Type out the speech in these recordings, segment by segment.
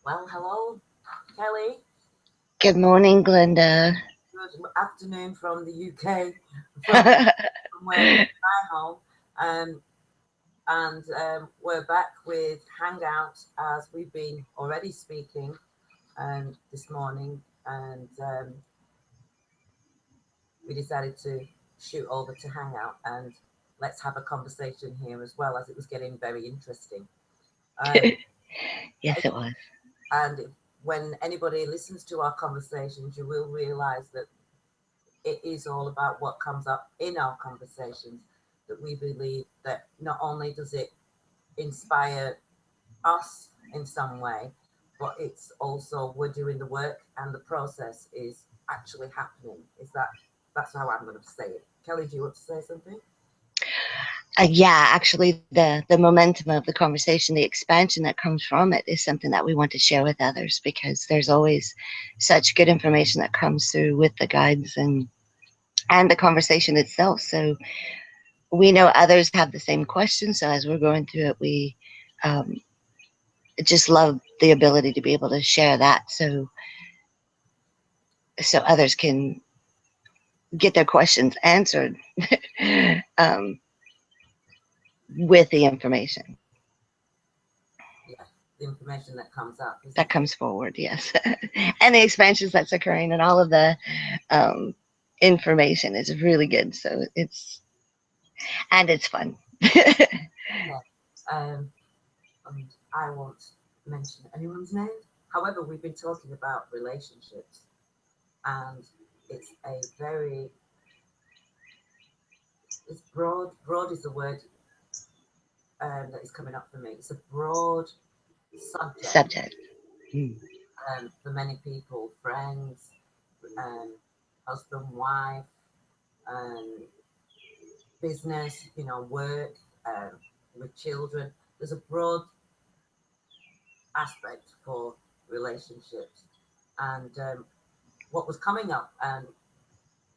Well, hello, Kelly. Good morning, Glenda. Good afternoon from the UK, from, from where my home. Um, and we're back with Hangout as we've been already speaking this morning. And we decided to shoot over to Hangout and let's have a conversation here as well, as it was getting very interesting. Um, Yes, it was. and when anybody listens to our conversations, you will realize that it is all about what comes up in our conversations, that we believe that not only does it inspire us in some way, but it's also we're doing the work and the process is actually happening. That's how I'm going to say it. Kelly, do you want to say something? Yeah, actually, the momentum of the conversation, the expansion that comes from it, is something that we want to share with others because there's always such good information that comes through with the guides and the conversation itself. So we know others have the same questions. So as we're going through it, we um, just love the ability to be able to share that, so others can get their questions answered um, with the information Yeah, the information that comes up, that isn't it? comes forward. Yes, and the expansions that's occurring and all of the um, information is really good. So it's fun. Yeah. Um, and I won't mention anyone's name. However, we've been talking about relationships, and it's a very it's broad. Broad is the word that is coming up for me. It's a broad subject Subject. Mm. for many people, friends, um, husband, wife, um, business, work, um, with children. There's a broad aspect for relationships. And what was coming up,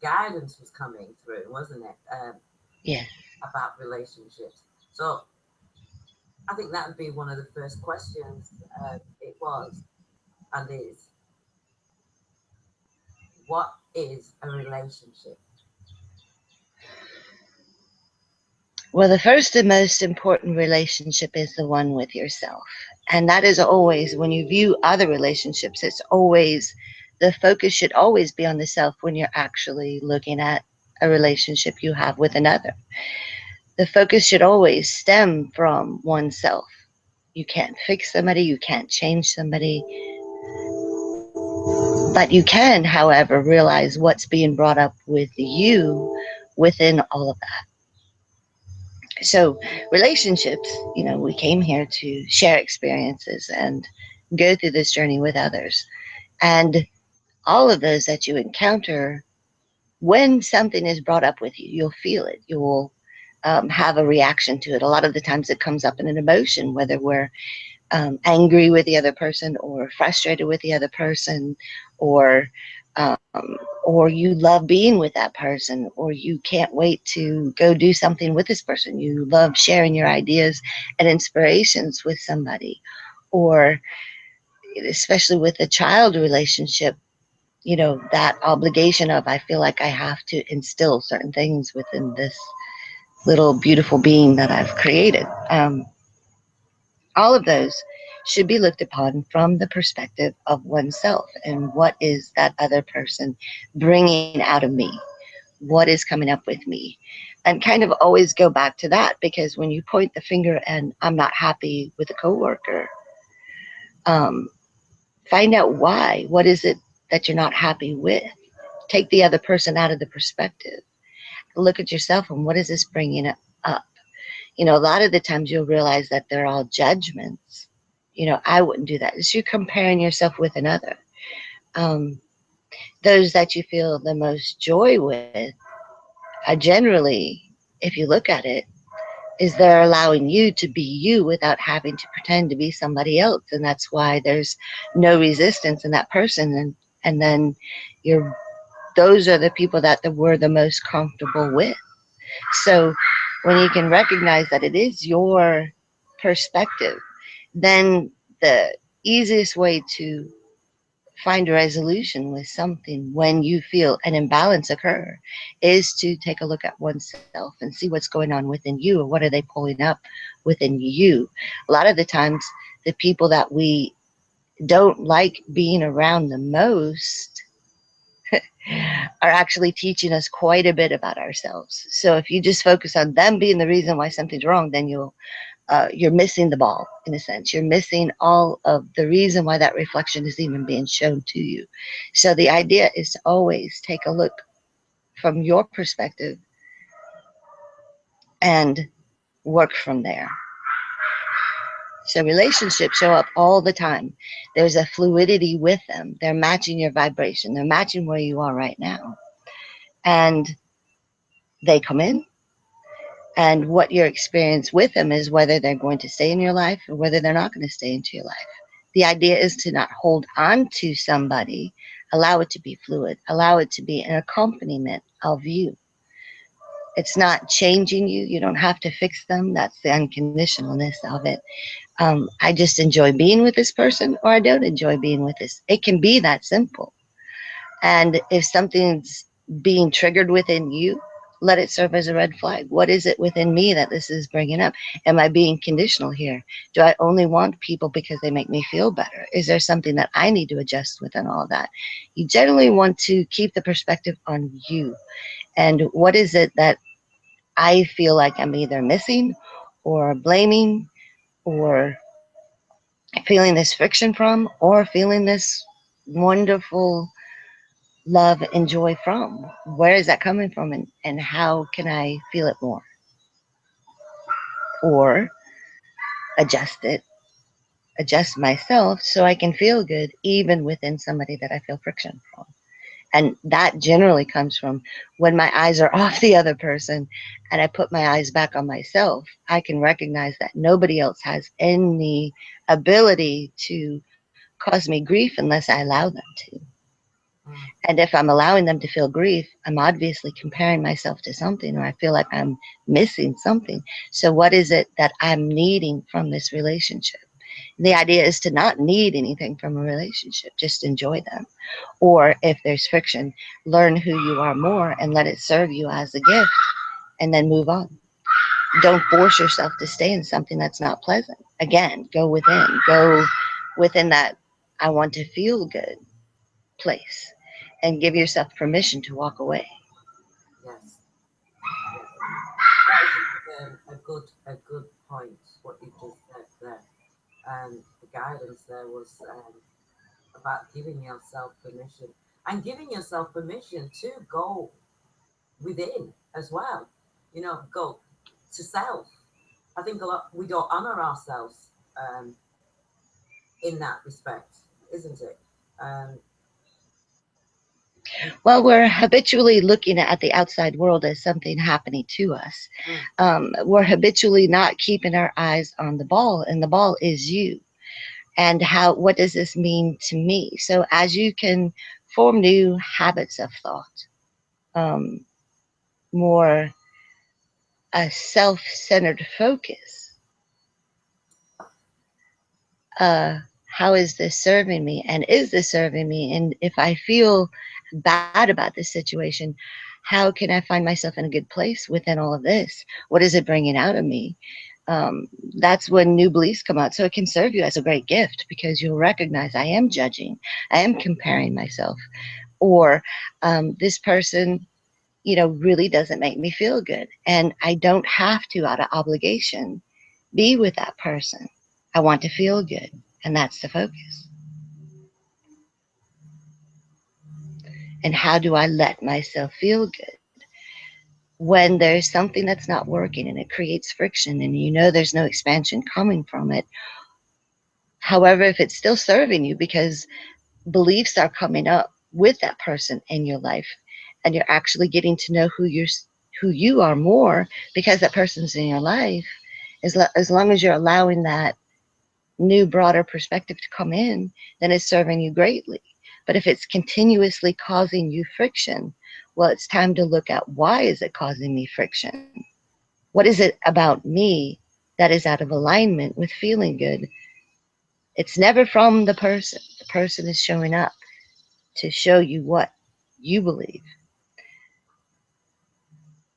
guidance was coming through, wasn't it? Yes. About relationships. So I think that would be one of the first questions. It was and is, what is a relationship? Well, the first and most important relationship is the one with yourself. And that is always, when you view other relationships, it's always, the focus should always be on the self when you're actually looking at a relationship you have with another. The focus should always stem from oneself. You can't fix somebody, you can't change somebody, but you can, however, realize what's being brought up with you within all of that. So, relationships, we came here to share experiences and go through this journey with others. And all of those that you encounter, when something is brought up with you, you'll feel it. You'll have a reaction to it. A lot of the times it comes up in an emotion, whether we're angry with the other person or frustrated with the other person, or or you love being with that person, or you can't wait to go do something with this person. You love sharing your ideas and inspirations with somebody, or especially with a child relationship, that obligation of, I feel like I have to instill certain things within this little beautiful being that I've created. All of those should be looked upon from the perspective of oneself, and what is that other person bringing out of me? What is coming up with me? And kind of always go back to that, because when you point the finger and I'm not happy with a coworker, um, find out why. What is it that you're not happy with? Take the other person out of the perspective. Look at yourself and what is this bringing up? A lot of the times you'll realize that they're all judgments. I wouldn't do that. It's you comparing yourself with another. Um, those that you feel the most joy with, generally, if you look at it, is they're allowing you to be you without having to pretend to be somebody else. And that's why there's no resistance in that person. And then you're, those are the people that we're the most comfortable with. So when you can recognize that it is your perspective, then the easiest way to find a resolution with something when you feel an imbalance occur is to take a look at oneself and see what's going on within you, or what are they pulling up within you. A lot of the times, the people that we don't like being around the most are actually teaching us quite a bit about ourselves. So if you just focus on them being the reason why something's wrong, then you're missing the ball in a sense. You're missing all of the reason why that reflection is even being shown to you. So the idea is to always take a look from your perspective and work from there. So relationships show up all the time. There's a fluidity with them. They're matching your vibration. They're matching where you are right now. And they come in, and what your experience with them is whether they're going to stay in your life or whether they're not going to stay into your life. The idea is to not hold on to somebody, allow it to be fluid, allow it to be an accompaniment of you. It's not changing you. You don't have to fix them. That's the unconditionalness of it. I just enjoy being with this person, or I don't enjoy being with this. It can be that simple. And if something's being triggered within you, let it serve as a red flag. What is it within me that this is bringing up? Am I being conditional here? Do I only want people because they make me feel better? Is there something that I need to adjust within all of that? You generally want to keep the perspective on you. And what is it that I feel like I'm either missing or blaming or feeling this friction from, or feeling this wonderful love and joy from? Where is that coming from, and how can I feel it more? Or adjust it, adjust myself so I can feel good even within somebody that I feel friction from. And that generally comes from when my eyes are off the other person and I put my eyes back on myself. I can recognize that nobody else has any ability to cause me grief unless I allow them to. Mm. And if I'm allowing them to feel grief, I'm obviously comparing myself to something, or I feel like I'm missing something. So, what is it that I'm needing from this relationship? The idea is to not need anything from a relationship, just enjoy them. Or if there's friction, learn who you are more and let it serve you as a gift, and then move on. Don't force yourself to stay in something that's not pleasant. Again, go within that I want to feel good place, and give yourself permission to walk away. Yes, yes. That is a good point. What you just said there, and the guidance there was about giving yourself permission, and giving yourself permission to go within as well. Go to self. I think a lot we don't honor ourselves in that respect, isn't it? Um, we, Well, we're habitually looking at the outside world as something happening to us. mm, We're habitually not keeping our eyes on the ball, and the ball is you. And what does this mean to me? So, as you can form new habits of thought, um, more a self centered focus, how is this serving me? And is this serving me? And if I feel bad about this situation, how can I find myself in a good place within all of this? What is it bringing out of me? That's when new beliefs come out. So it can serve you as a great gift, because you'll recognize I am judging, I am comparing myself, or this person, really doesn't make me feel good. And I don't have to, out of obligation, be with that person. I want to feel good. And that's the focus. And how do I let myself feel good? When there's something that's not working and it creates friction and there's no expansion coming from it. However, if it's still serving you because beliefs are coming up with that person in your life, and you're actually getting to know who you are more because that person's in your life, as long as you're allowing that new broader perspective to come in, then it's serving you greatly. But if it's continuously causing you friction, well, it's time to look at, why is it causing me friction? What is it about me that is out of alignment with feeling good? It's never from the person. The person is showing up to show you what you believe.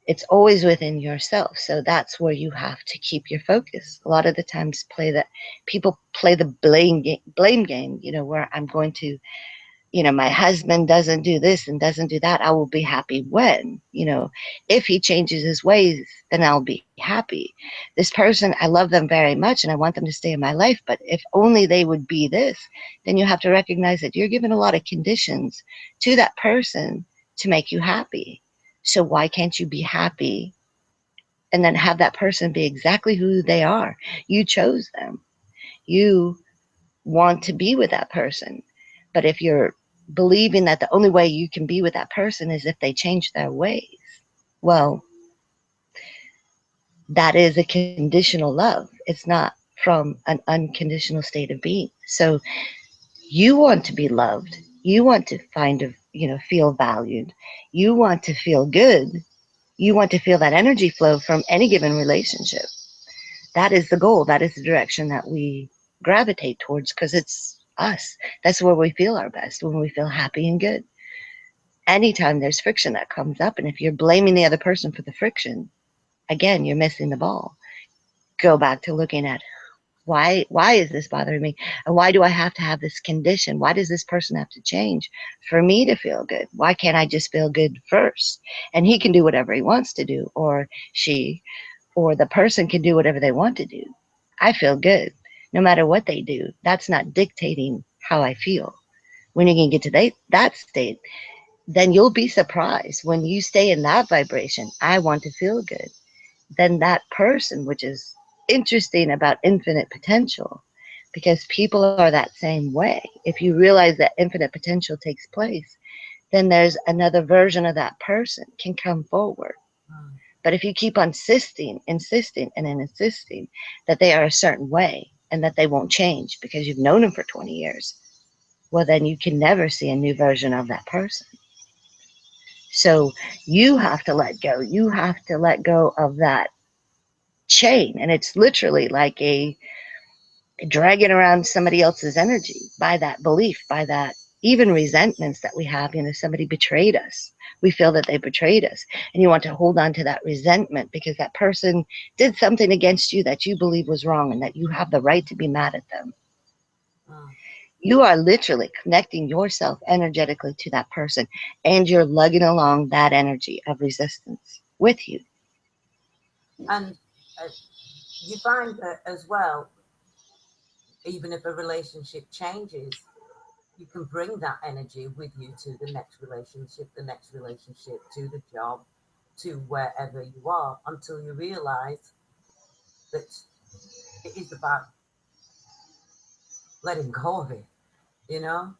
It's always within yourself. So that's where you have to keep your focus. A lot of the times people play the blame game, where I'm going to, my husband doesn't do this and doesn't do that. I will be happy when, if he changes his ways, then I'll be happy. This person, I love them very much and I want them to stay in my life. But if only they would be this, then you have to recognize that you're given a lot of conditions to that person to make you happy. So why can't you be happy and then have that person be exactly who they are? You chose them. You want to be with that person. But if you're believing that the only way you can be with that person is if they change their ways, well, that is a conditional love. It's not from an unconditional state of being. So you want to be loved. You want to feel valued. You want to feel good. You want to feel that energy flow from any given relationship. That is the goal. That is the direction that we gravitate towards because it's us. That's where we feel our best, when we feel happy and good. Anytime there's friction that comes up, and if you're blaming the other person for the friction, again, you're missing the ball. Go back to looking at why is this bothering me? And why do I have to have this condition? Why does this person have to change for me to feel good? Why can't I just feel good first? And he can do whatever he wants to do, or she, or the person can do whatever they want to do. I feel good no matter what they do. That's not dictating how I feel. When you can get to that state, then you'll be surprised when you stay in that vibration. I want to feel good. Then that person, which is interesting about infinite potential, because people are that same way. If you realize that infinite potential takes place, then there's another version of that person can come forward. Mm. But if you keep on insisting, and insisting that they are a certain way and that they won't change because you've known them for 20 years, well, then you can never see a new version of that person. So you have to let go. You have to let go of that chain. And it's literally like a dragging around somebody else's energy by that belief, by that even resentments that we have. Somebody betrayed us. We feel that they betrayed us. And you want to hold on to that resentment because that person did something against you that you believe was wrong and that you have the right to be mad at them. Mm. You are literally connecting yourself energetically to that person, and you're lugging along that energy of resistance with you. And you find that as well, even if a relationship changes, you can bring that energy with you to the next relationship, to the job, to wherever you are, until you realize that it is about letting go of it, you know?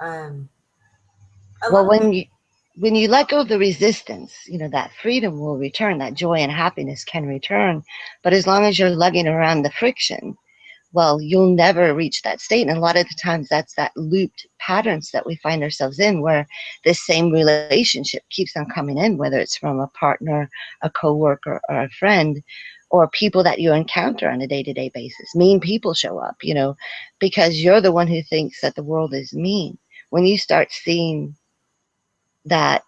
Um, a Well, lot of people, when you let go of the resistance, that freedom will return, that joy and happiness can return. But as long as you're lugging around the friction, well, you'll never reach that state. And a lot of the times that's that looped patterns that we find ourselves in, where this same relationship keeps on coming in, whether it's from a partner, a coworker, or a friend, or people that you encounter on a day-to-day basis. Mean people show up, because you're the one who thinks that the world is mean. When you start seeing that,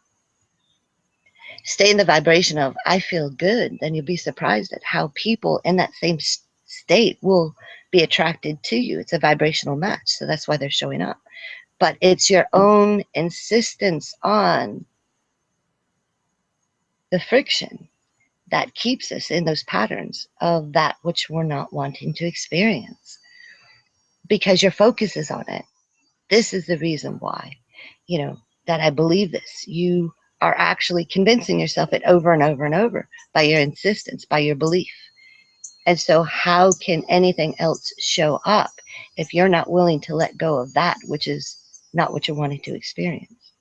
stay in the vibration of I feel good, then you'll be surprised at how people in that same state will be attracted to you. It's a vibrational match, so that's why they're showing up. But it's your own insistence on the friction that keeps us in those patterns of that which we're not wanting to experience, because your focus is on it. This is the reason why, that I believe this. You are actually convincing yourself it over and over and over by your insistence, by your belief. And so, how can anything else show up if you're not willing to let go of that which is not what you're wanting to experience?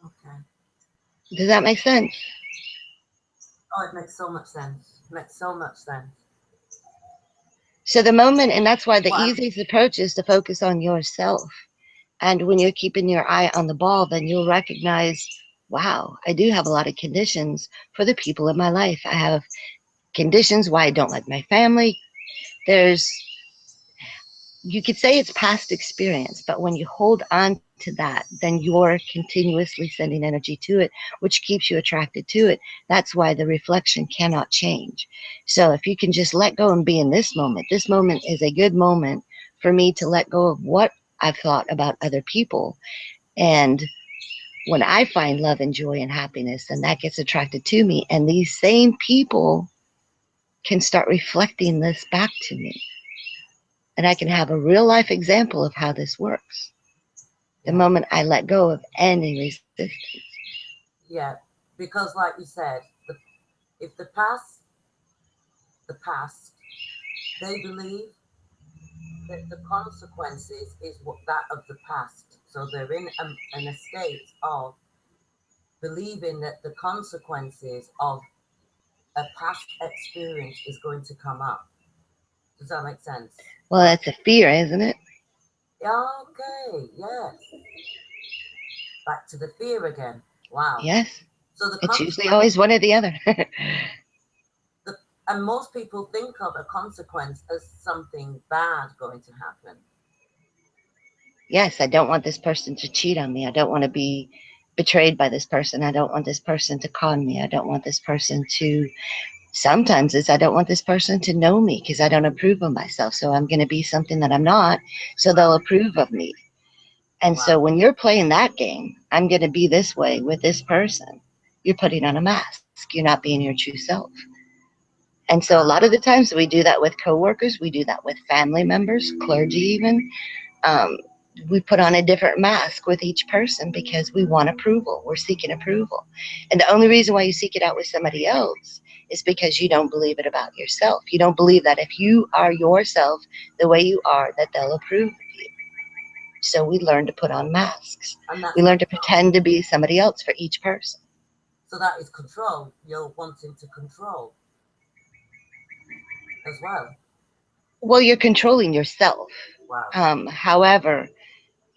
okay. Does that make sense? Oh, it makes so much sense. It makes so much sense. So, the moment, and that's why the What I'm, easiest approach is to focus on yourself. And when you're keeping your eye on the ball, then you'll recognize wow, I do have a lot of conditions for the people in my life. I have conditions why I don't like my family. There's, you could say it's past experience, but when you hold on to that, then you're continuously sending energy to it, which keeps you attracted to it. That's why the reflection cannot change. So if you can just let go and be in this moment is a good moment for me to let go of what I've thought about other people. And when I find love and joy and happiness, then that gets attracted to me. And these same people can start reflecting this back to me. And I can have a real life example of how this works the Yeah. moment I let go of any resistance. Yeah. Because like you said, if the past, they believe that the consequences is what that of the past. So they're in a state of believing that the consequences of a past experience is going to come up. Does that make sense? Well, Like, that's a fear, isn't it? okay, yes. Back to the fear again. Wow. Yes. So the It's usually consequence, always one or the other. the, and most people think of a consequence as something bad going to happen. Yes, I don't want this person to cheat on me. I don't want to be betrayed by this person. I don't want this person to con me. I don't want this person to. Sometimes it's I don't want this person to know me because I don't approve of myself. So I'm going to be something that I'm not. So they'll Wow. approve of me. And so Wow. when you're playing that game, I'm going to be this way with this person. You're putting on a mask. You're not being your true self. And so a lot of the Ah, times we do that with coworkers, we do that with family members, clergy even. Um, we put on a different mask with each person because we want approval. We're seeking approval. And the only reason why you seek it out with somebody else is because you don't believe it about yourself. You don't believe that if you are yourself the way you are, that they'll approve of you. So we learn to put on masks. and We that's learn to control. pretend to be somebody else for each person. So that is control. You're wanting to control as well. Well, you're controlling yourself. Wow. However,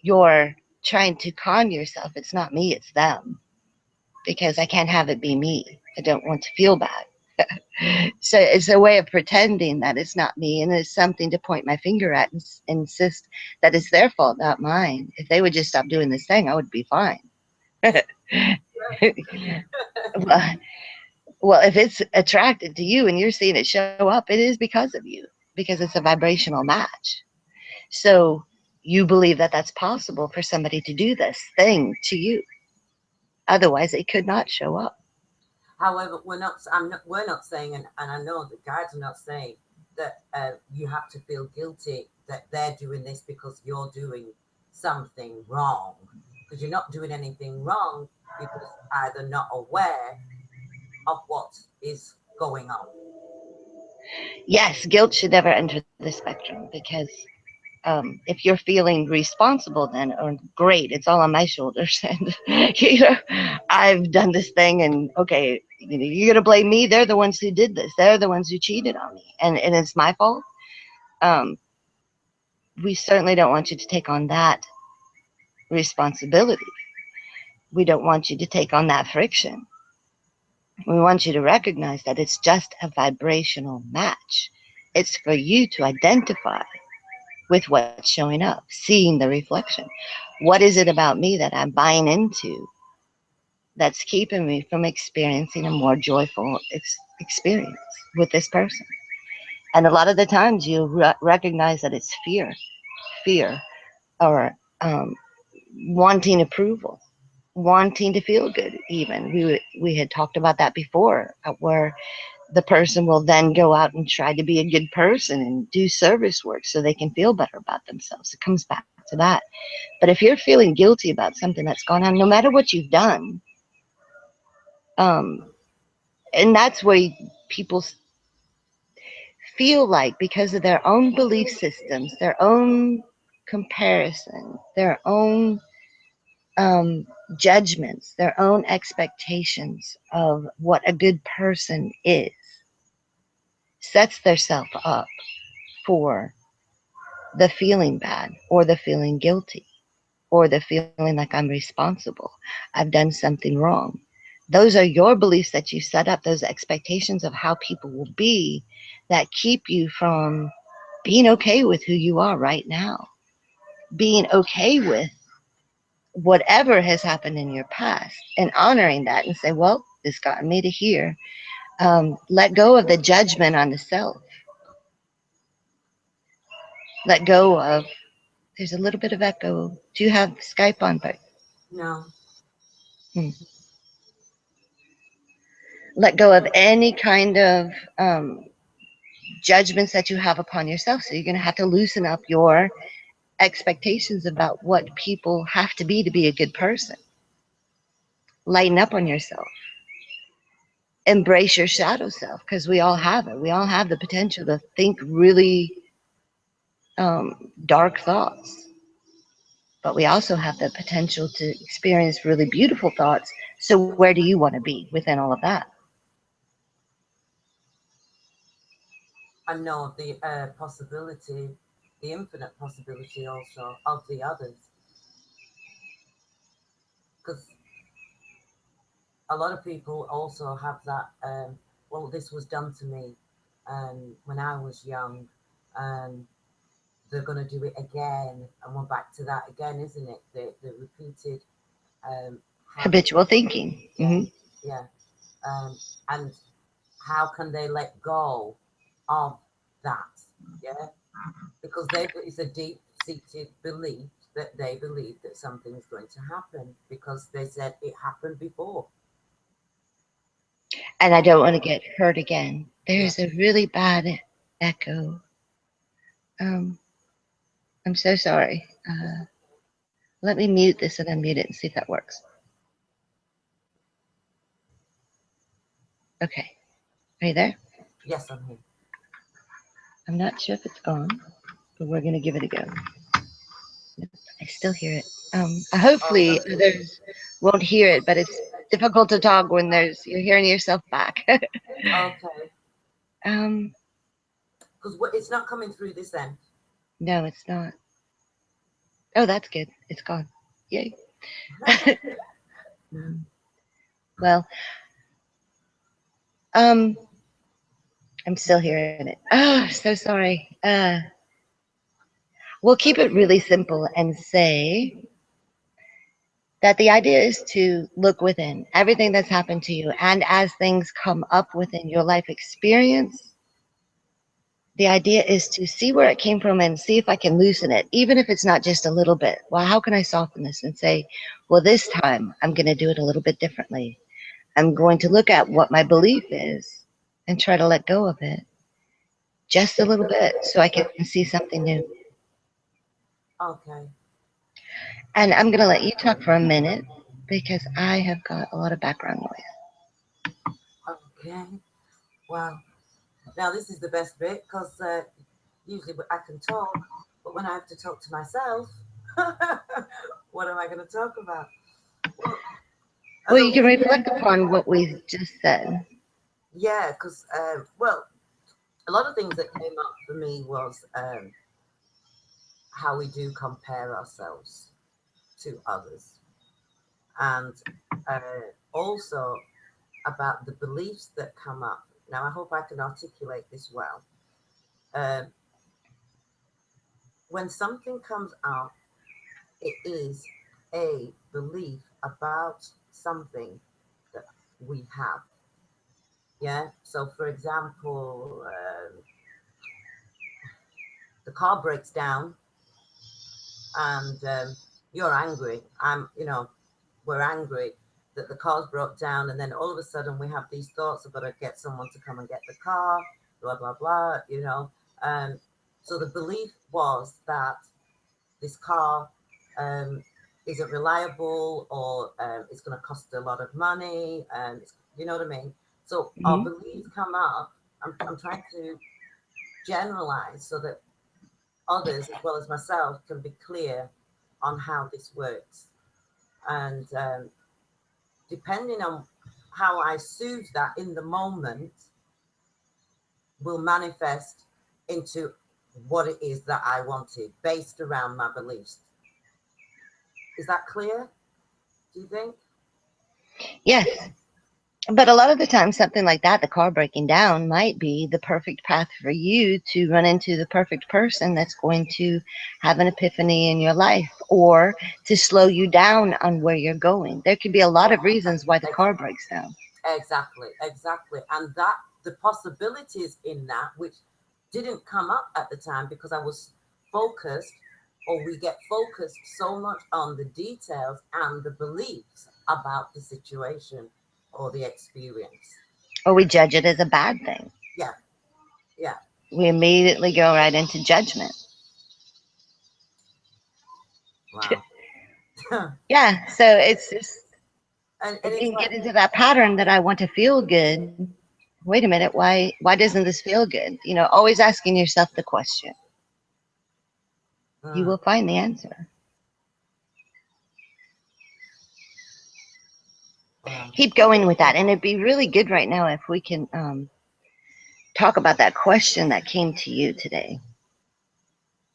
you're trying to con yourself. It's not me, it's them. Because I can't have it be me. I don't want to feel bad. So it's a way of pretending that it's not me and it's something to point my finger at and insist that it's their fault, not mine. If they would just stop doing this thing, I would be fine. Yeah. well, well, if it's attracted to you and you're seeing it show up, it is because of you, because it's a vibrational match. So you believe that that's possible for somebody to do this thing to you. Otherwise, it could not show up. However, we're not saying, and I know the guides are not saying that you have to feel guilty that they're doing this because you're doing something wrong. Because you're not doing anything wrong. You're just either not aware of what is going on. Yes, guilt should never enter the spectrum because if you're feeling responsible, then or great, it's all on my shoulders, and I've done this thing, and okay, you're gonna blame me. They're the ones who did this. They're the ones who cheated on me, and it's my fault. Um, we certainly don't want you to take on that responsibility. We don't want you to take on that friction. We want you to recognize that it's just a vibrational match. It's for you to identify with what's showing up, seeing the reflection. What is it about me that I'm buying into that's keeping me from experiencing a more joyful experience with this person? And a lot of the times you recognize that it's fear, or wanting approval, wanting to feel good. Even we had talked about that before, where the person will then go out and try to be a good person and do service work so they can feel better about themselves. It comes back to that. But if you're feeling guilty about something that's gone on, no matter what you've done, um, and that's where people feel like, because of their own belief systems, their own comparison, their own um, judgments, their own expectations of what a good person is, sets their self up for the feeling bad or the feeling guilty or the feeling like I'm responsible. I've done something wrong. Those are your beliefs that you set up, those expectations of how people will be that keep you from being okay with who you are right now, being okay with whatever has happened in your past and honoring that and say, well, this got me to here. Let go of the judgment on the self. Let go of, there's a little bit of echo. Do you have Skype on? But No. let go of any kind of judgments that you have upon yourself. So you're going to have to loosen up your expectations about what people have to be a good person. Lighten up on yourself. Embrace your shadow self, because we all have it. We all have the potential to think really dark thoughts, but we also have the potential to experience really beautiful thoughts. So where do you want to be within all of that? I know the possibility, the infinite possibility also of the others. Because a lot of people also have that, well, this was done to me when I was young, and they're going to do it again. And we're back to that again, isn't it? The repeated habit. Habitual thinking. Yeah, yeah. And how can they let go of that? Yeah, because it's a deep-seated belief that they believe that something's going to happen because they said it happened before. And I don't want to get hurt again. Yeah. There's a really bad echo. Um, I'm so sorry. Let me mute this and unmute it and see if that works. Okay. Are you there? Yes, I'm here. I'm not sure if it's gone, but we're going to give it a go. I still hear it. Hopefully Okay. others won't hear it, but it's difficult to talk when you're hearing yourself back. Okay. um, Because it's not coming through this end. no, it's not. Oh, that's good. It's gone. Yay. Well, um, I'm still hearing it. Oh, so sorry. We'll keep it really simple and say that the idea is to look within everything that's happened to you. And as things come up within your life experience, the idea is to see where it came from and see if I can loosen it, even if it's not just a little bit. Well, how can I soften this and say, well, this time I'm going to do it a little bit differently. I'm going to look at what my belief is and try to let go of it just a little bit so I can see something new. Okay. And I'm going to let you talk for a minute because I have got a lot of background noise. Okay. Wow. Now this is the best bit because usually I can talk, but when I have to talk to myself, what am I going to talk about? Well, as Well, I you can was, reflect upon what we just said. yeah, because well, a lot of things that came up for me was how we do compare ourselves to others, and uh, also about the beliefs that come up. Now, I hope I can articulate this well. Um, when something comes up, it is a belief about something that we have. Yeah. So, for example, the car breaks down and you're angry. We're angry that the car's broke down, and then all of a sudden we have these thoughts: I've got to get someone to come and get the car, blah blah blah. So the belief was that this car um, isn't reliable, or it's going to cost a lot of money, and you know what I mean. So our Hmm. beliefs come up. I'm trying to generalize so that others as well as myself can be clear on how this works. And depending on how I soothe that in the moment, will manifest into what it is that I wanted based around my beliefs. Is that clear? Do you think? Yes. But a lot of the time, something like that, the car breaking down, might be the perfect path for you to run into the perfect person that's going to have an epiphany in your life, or to slow you down on where you're going. There could be a lot of reasons why the car breaks down. Exactly, exactly. And that the possibilities in that, which didn't come up at the time because I was focused, or we get focused so much on the details and the beliefs about the situation or the experience. Or we judge it as a bad thing. Yeah, yeah. We immediately go right into judgment. Wow. and Yeah, so it's just, and if you it's can like, get into that pattern that I want to feel good, wait a minute, why doesn't this feel good? You know, always asking yourself the question. You mm, will find the answer. wow. Keep going with that. And it'd be really good right now if we can talk about that question that came to you today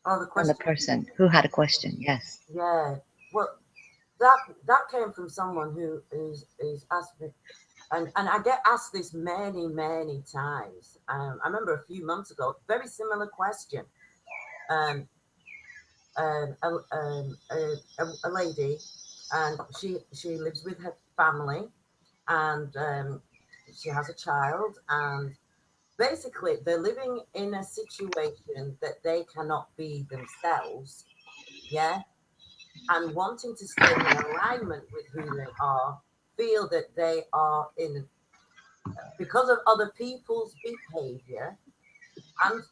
Oh, the from the question. person who had a question. Yes. Yeah. Well, that came from someone who is asked me, and I get asked this many times. I remember a few months ago, very similar question. Um, a lady, and she lives with her family, and she has a child, and basically they're living in a situation that they cannot be themselves. Yeah, and wanting to stay in alignment with who they are, feel that they are in, because of other people's behavior and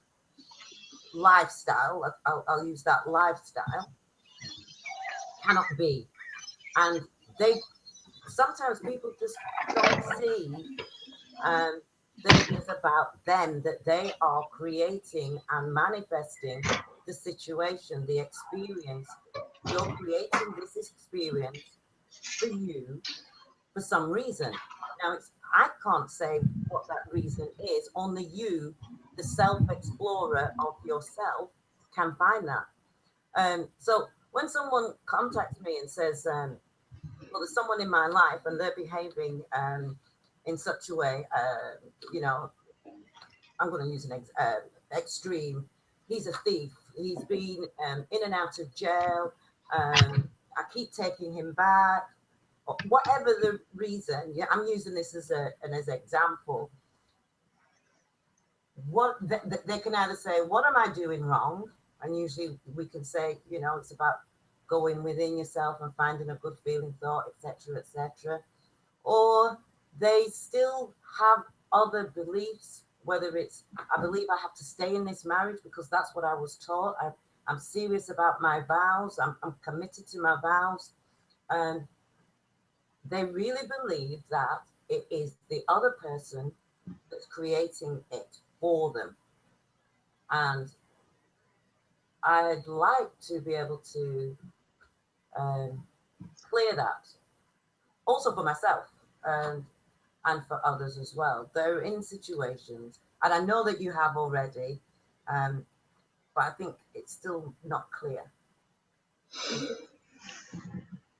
lifestyle. I'll use that lifestyle, cannot be. And they sometimes people just don't see um, that it is about them, that they are creating and manifesting the situation, the experience. You're creating this experience for you for some reason. Now, I can't say what that reason is. Only you, the self-explorer of yourself, can find that. So when someone contacts me and says, "Well, there's someone in my life and they're behaving in such a way," you know, I'm going to use an extreme. He's a thief. He's been in and out of jail. I keep taking him back, whatever the reason. Yeah, I'm using this as an example. What they can either say, "What am I doing wrong?" And usually we can say, it's about going within yourself and finding a good feeling thought, etc., etc. Or they still have other beliefs, whether it's, "I believe I have to stay in this marriage because that's what I was taught. I'm serious about my vows. I'm committed to my vows." And they really believe that it is the other person that's creating it for them. And I'd like to be able to um, clear that also for myself and for others as well. They're in situations, and I know that you have already, um, but I think it's still not clear.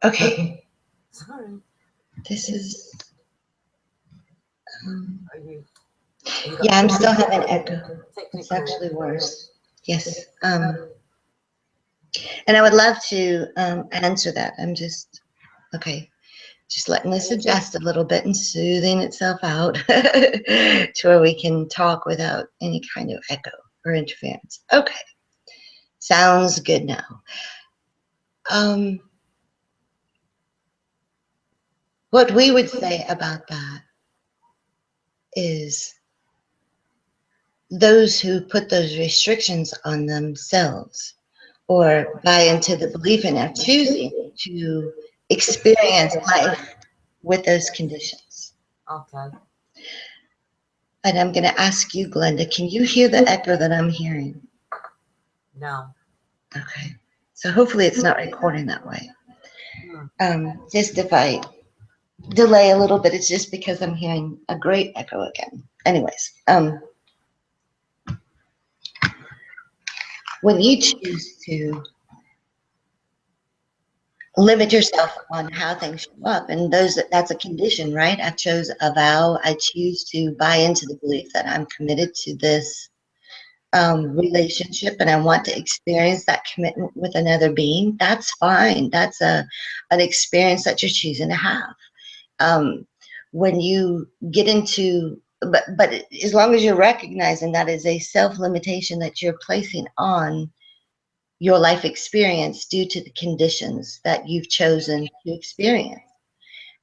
Okay. Sorry, This is, are you? Have you got yeah, I'm still having echo. It's technical? actually worse. Yes. And I would love to answer that. I'm just, okay, just letting this adjust a little bit and soothing itself out to where we can talk without any kind of echo or interference. Okay, sounds good now. Um, what we would say about that is those who put those restrictions on themselves or buy into the belief and are choosing to experience life with those conditions. Okay. And I'm going to ask you, Glenda, can you hear the echo that I'm hearing? No. Okay. So hopefully it's not recording that way. Hmm. Just if I delay a little bit, it's just because I'm hearing a great echo again. Anyways, when you choose to limit yourself on how things show up. And that's a condition, right? I chose a vow. I choose to buy into the belief that I'm committed to this relationship and I want to experience that commitment with another being. That's fine. That's an experience that you're choosing to have. Um, when you get into but as long as you're recognizing that is a self-limitation that you're placing on your life experience due to the conditions that you've chosen to experience.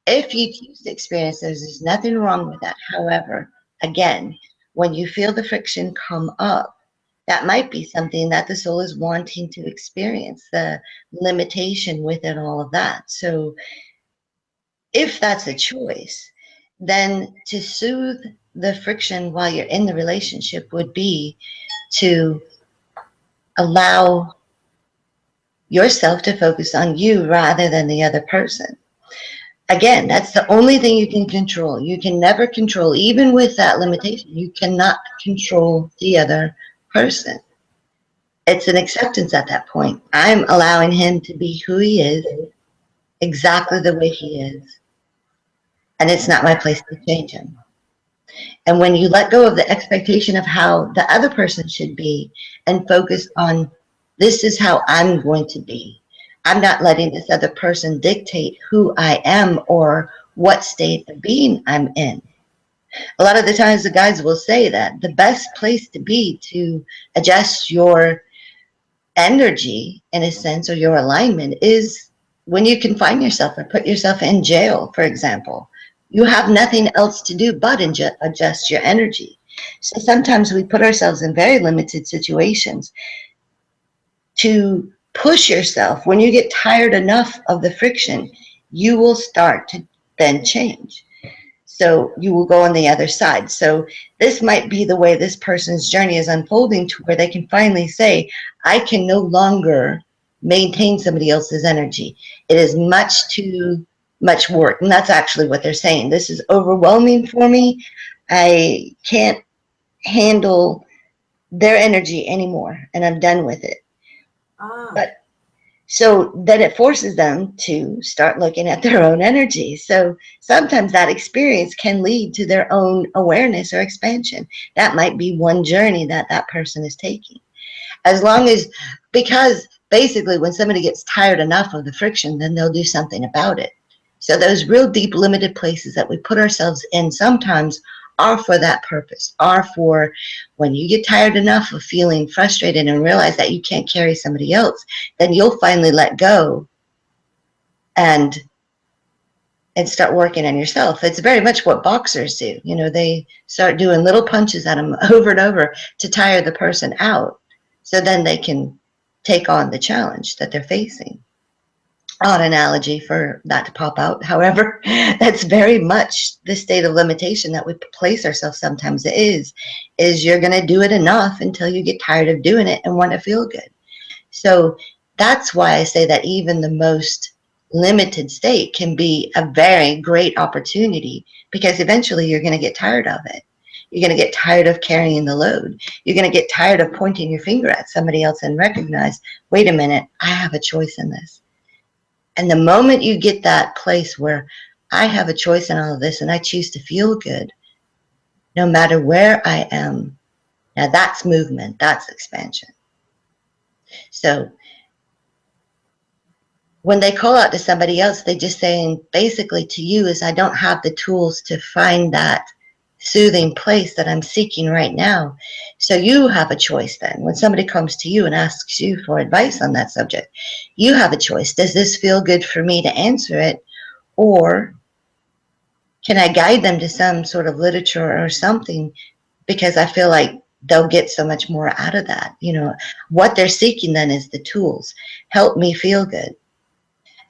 If you choose to experience those, there's nothing wrong with that. However, again, when you feel the friction come up, that might be something that the soul is wanting to experience, the limitation within all of that. So if that's a choice, then to soothe the friction while you're in the relationship would be to allow yourself to focus on you rather than the other person. Again, that's the only thing you can control. You can never control, even with that limitation, you cannot control the other person. It's an acceptance at that point. I'm allowing him to be who he is, exactly the way he is, and it's not my place to change him. And when you let go of the expectation of how the other person should be and focus on this is how I'm going to be, I'm not letting this other person dictate who I am or what state of being I'm in. A lot of the times the guys will say that the best place to be to adjust your energy in a sense or your alignment is when you confine yourself or put yourself in jail, for example. You have nothing else to do but adjust your energy. So sometimes we put ourselves in very limited situations to push yourself. When you get tired enough of the friction, you will start to then change. So you will go on the other side. So this might be the way this person's journey is unfolding to where they can finally say, I can no longer maintain somebody else's energy. It is much too much work. And that's actually what they're saying. This is overwhelming for me. I can't handle their energy anymore and I'm done with it. Ah, But so then it forces them to start looking at their own energy. So sometimes that experience can lead to their own awareness or expansion. That might be one journey that that person is taking. As long as, because basically when somebody gets tired enough of the friction, then they'll do something about it. So those real deep limited places that we put ourselves in sometimes are for that purpose, are for when you get tired enough of feeling frustrated and realize that you can't carry somebody else, then you'll finally let go and start working on yourself. It's very much what boxers do. You know, they start doing little punches at them over and over to tire the person out so then they can take on the challenge that they're facing. Odd analogy for that to pop out. However, that's very much the state of limitation that we place ourselves sometimes is you're going to do it enough until you get tired of doing it and want to feel good. So that's why I say that even the most limited state can be a very great opportunity because eventually you're going to get tired of it. You're going to get tired of carrying the load. You're going to get tired of pointing your finger at somebody else and recognize, wait a minute, I have a choice in this. And the moment you get that place where I have a choice in all of this and I choose to feel good, no matter where I am, now that's movement, that's expansion. So when they call out to somebody else, they just saying basically to you is I don't have the tools to find that soothing place that I'm seeking right now. So you have a choice then. When somebody comes to you and asks you for advice on that subject, you have a choice. Does this feel good for me to answer it? Or can I guide them to some sort of literature or something because I feel like they'll get so much more out of that. You know, what they're seeking then is the tools. Help me feel good.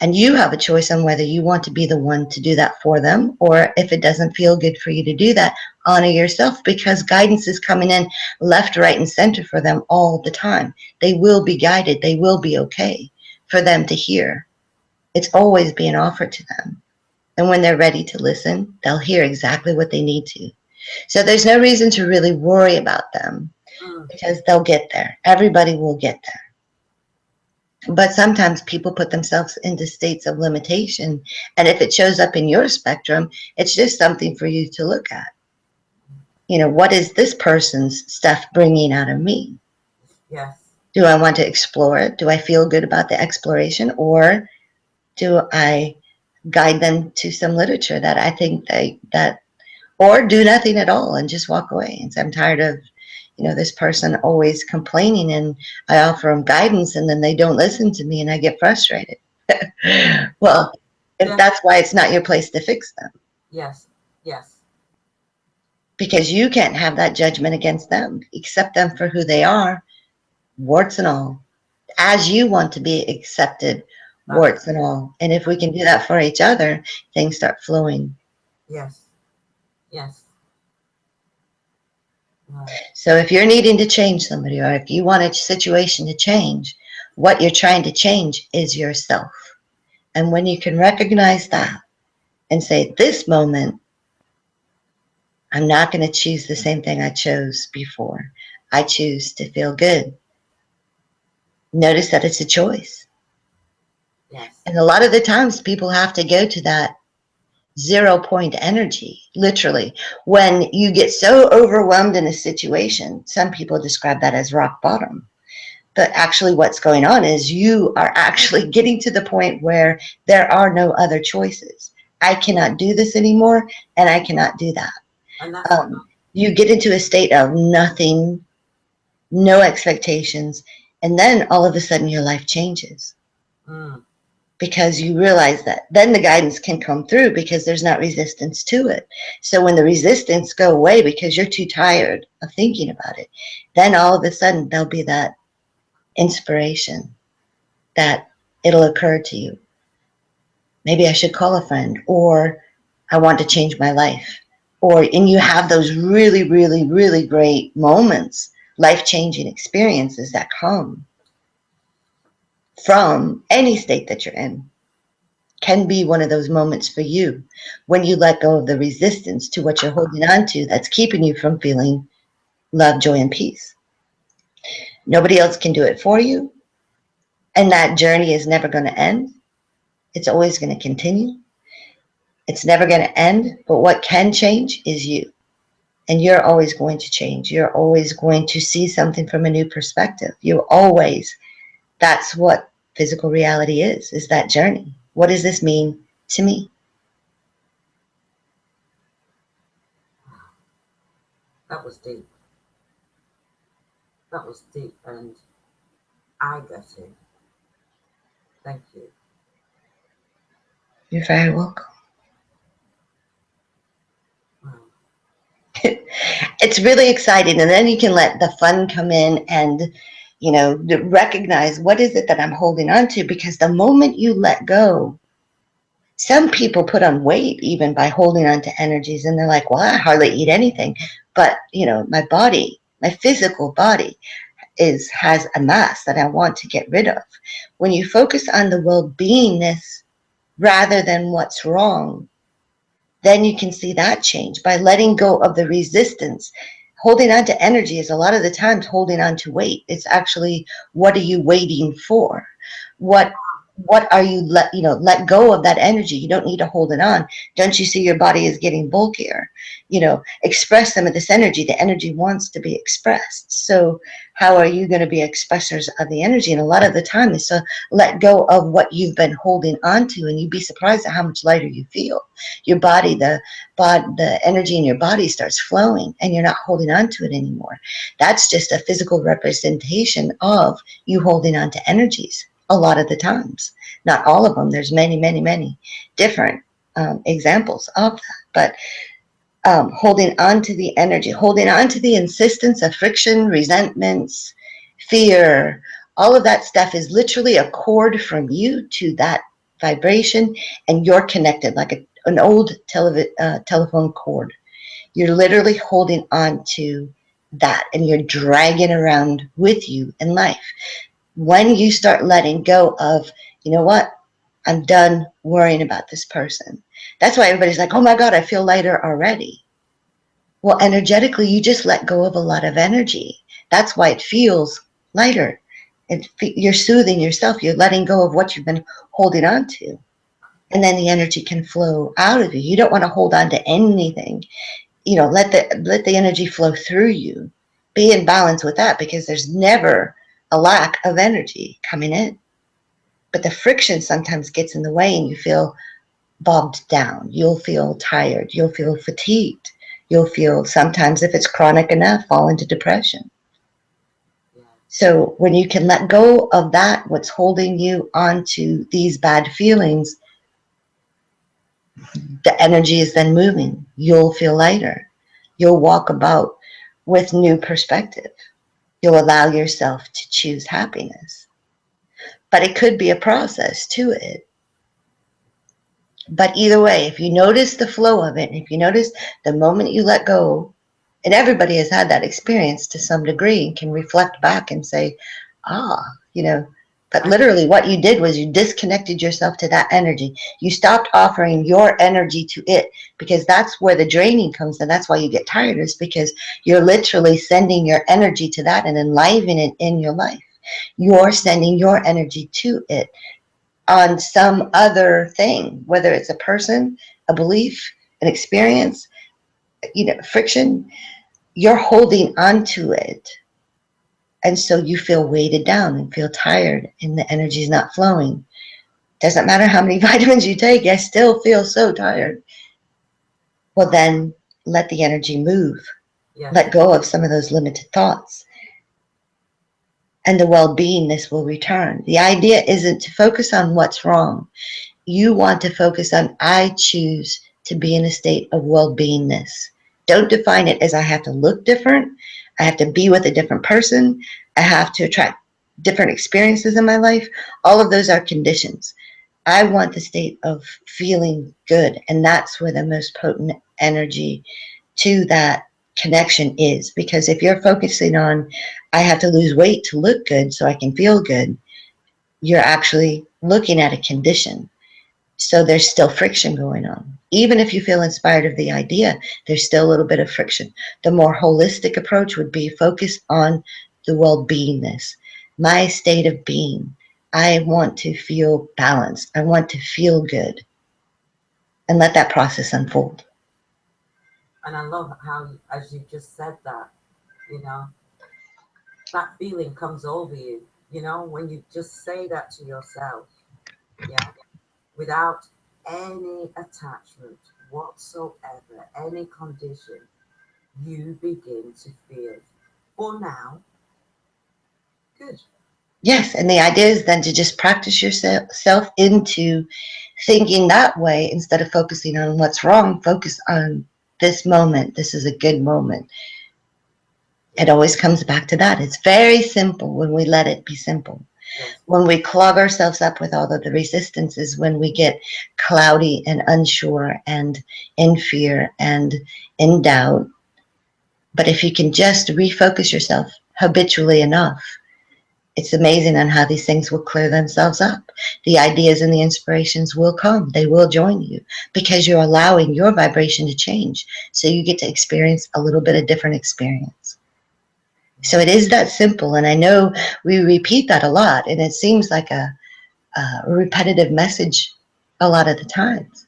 And you have a choice on whether you want to be the one to do that for them, or if it doesn't feel good for you to do that, honor yourself because guidance is coming in left, right, and center for them all the time. They will be guided. They will be okay for them to hear. It's always being offered to them. And when they're ready to listen, they'll hear exactly what they need to. So there's no reason to really worry about them mm. because they'll get there. Everybody will get there. But sometimes people put themselves into states of limitation. And if it shows up in your spectrum, it's just something for you to look at. You know, what is this person's stuff bringing out of me? Yes. Do I want to explore it? Do I feel good about the exploration? Or do I guide them to some literature that I think that or do nothing at all and just walk away and say, I'm tired of, you know, this person always complaining, and I offer them guidance and then they don't listen to me and I get frustrated. Well, Well, if yeah. that's why it's not your place to fix them, Yes. Yes. because you can't have that judgment against them. Accept them for who they are, warts and all, as you want to be accepted, That's warts and all. And if we can do that for each other, things start flowing. yes. Yes. Right. So if you're needing to change somebody, or if you want a situation to change, what you're trying to change is yourself. And when you can recognize that and say, this moment, I'm not going to choose the same thing I chose before. I choose to feel good. Notice that it's a choice. Yes. And a lot of the times people have to go to that 0 point energy, literally. When you get so overwhelmed in a situation, some people describe that as rock bottom. But actually, what's going on is you are actually getting to the point where there are no other choices. I cannot do this anymore, and I cannot do that. And that's what. You get into a state of nothing, no expectations, and then all of a sudden your life changes Mm, because you realize that then the guidance can come through because there's not resistance to it. So when the resistance go away because you're too tired of thinking about it, then all of a sudden there'll be that inspiration that it'll occur to you. Maybe I should call a friend, or I want to change my life. Or, and you have those really, really, really great moments, life changing experiences that come from any state that you're in. Can be one of those moments for you when you let go of the resistance to what you're holding on to that's keeping you from feeling love, joy, and peace. Nobody else can do it for you. And that journey is never going to end. It's always going to continue. It's never going to end. But what can change is you. And you're always going to change. You're always going to see something from a new perspective. You always, that's what physical reality is that journey. What does this mean to me? that was deep. That was deep, and I get it. Thank you. You're very welcome. Wow. It's really exciting. And then you can let the fun come in and, you know, recognize what is it that I'm holding on to, because the moment you let go, some people put on weight even by holding on to energies, and they're like, well, I hardly eat anything. But, you know, my body, my physical body has a mass that I want to get rid of. When you focus on the well-beingness rather than what's wrong, then you can see that change by letting go of the resistance. Holding on to energy is a lot of the times holding on to weight. It's actually, what are you waiting for? What what are you let go of that energy. You don't need to hold it on. Don't you see your body is getting bulkier? Express some of this energy. The energy wants to be expressed. So how are you going to be expressors of the energy? And a lot of the time is to let go of what you've been holding on to, and you'd be surprised at how much lighter you feel. Your body, the energy in your body starts flowing, and you're not holding on to it anymore. That's just a physical representation of you holding on to energies a lot of the times. Not all of them. There's many, many, many different examples of that. But holding on to the energy, holding on to the insistence of friction, resentments, fear, all of that stuff is literally a cord from you to that vibration, and you're connected like an old telephone cord. You're literally holding on to that, and you're dragging around with you in life. When you start letting go of, you know what, I'm done worrying about this person. That's why everybody's like, oh my God, I feel lighter already. Well, energetically, you just let go of a lot of energy. That's why it feels lighter. You're soothing yourself. You're letting go of what you've been holding on to. And then the energy can flow out of you. You don't want to hold on to anything. Let the energy flow through you. Be in balance with that, because there's never a lack of energy coming in. But the friction sometimes gets in the way and you feel bogged down. You'll feel tired. You'll feel fatigued. You'll feel, sometimes if it's chronic enough, fall into depression. Yeah. So when you can let go of that, what's holding you onto these bad feelings, the energy is then moving. You'll feel lighter. You'll walk about with new perspective. You'll allow yourself to choose happiness. But it could be a process to it. But either way, if you notice the flow of it, if you notice the moment you let go, and everybody has had that experience to some degree and can reflect back and say, ah, but literally what you did was you disconnected yourself to that energy. You stopped offering your energy to it, because that's where the draining comes, and that's why you get tired, is because you're literally sending your energy to that and enlivening it in your life. You're sending your energy to it on some other thing, whether it's a person, a belief, an experience, friction. You're holding onto it. And so you feel weighted down and feel tired and the energy is not flowing. Doesn't matter how many vitamins you take, I still feel so tired. Well, then let the energy move. Yeah. Let go of some of those limited thoughts. And the well-beingness will return. The idea isn't to focus on what's wrong. You want to focus on, I choose to be in a state of well-beingness. Don't define it as I have to look different. I have to be with a different person. I have to attract different experiences in my life. All of those are conditions. I want the state of feeling good. And that's where the most potent energy to that connection is. Because if you're focusing on, I have to lose weight to look good so I can feel good, you're actually looking at a condition. So there's still friction going on. Even if you feel inspired of the idea, there's still a little bit of friction. The more holistic approach would be focus on the well-beingness, my state of being. I want to feel balanced. I want to feel good. And let that process unfold. And I love how, as you just said that, that feeling comes over you, when you just say that to yourself, yeah, without any attachment whatsoever, any condition, you begin to feel, for now, good. Yes, and the idea is then to just practice yourself into thinking that way instead of focusing on what's wrong. Focus on this moment. This is a good moment. It always comes back to that. It's very simple when we let it be simple. Yes. When we clog ourselves up with all of the resistances, when we get cloudy and unsure and in fear and in doubt. But if you can just refocus yourself habitually enough, it's amazing on how these things will clear themselves up. The ideas and the inspirations will come. They will join you because you're allowing your vibration to change. So you get to experience a little bit of different experience. So it is that simple. And I know we repeat that a lot, and it seems like a repetitive message a lot of the times.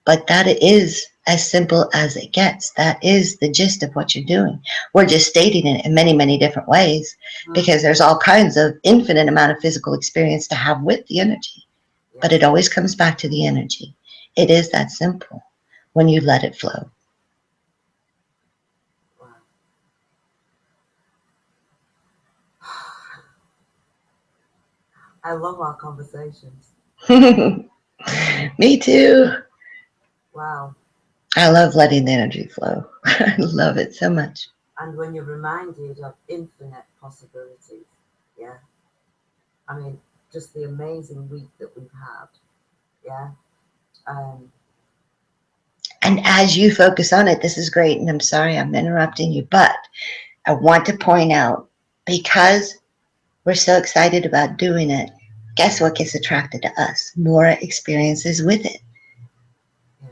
But that is as simple as it gets. That is the gist of what you're doing. We're just stating it in many, many different ways because there's all kinds of infinite amount of physical experience to have with the energy. Yes. But it always comes back to the energy. It is that simple when you let it flow. Wow. I love our conversations. Me too. Wow. I love letting the energy flow. I love it so much. And when you're reminded of infinite possibilities, yeah. I mean, just the amazing week that we've had, yeah. And as you focus on it, this is great. And I'm sorry I'm interrupting you, but I want to point out, because we're so excited about doing it, guess what gets attracted to us? More experiences with it. Yeah.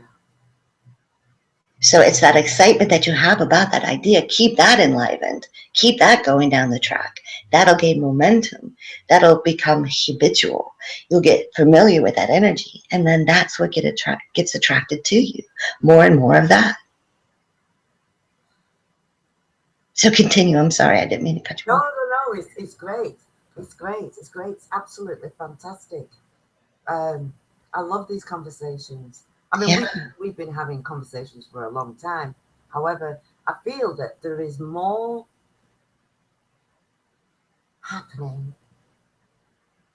So it's that excitement that you have about that idea. Keep that enlivened. Keep that going down the track. That'll gain momentum. That'll become habitual. You'll get familiar with that energy. And then that's what gets attracted to you. More and more of that. So continue. I'm sorry. I didn't mean to cut you No, off. no, no. It's great. It's great. It's great. It's absolutely fantastic. Um, I love these conversations. I mean, Yeah. we've been having conversations for a long time. However, I feel that there is more happening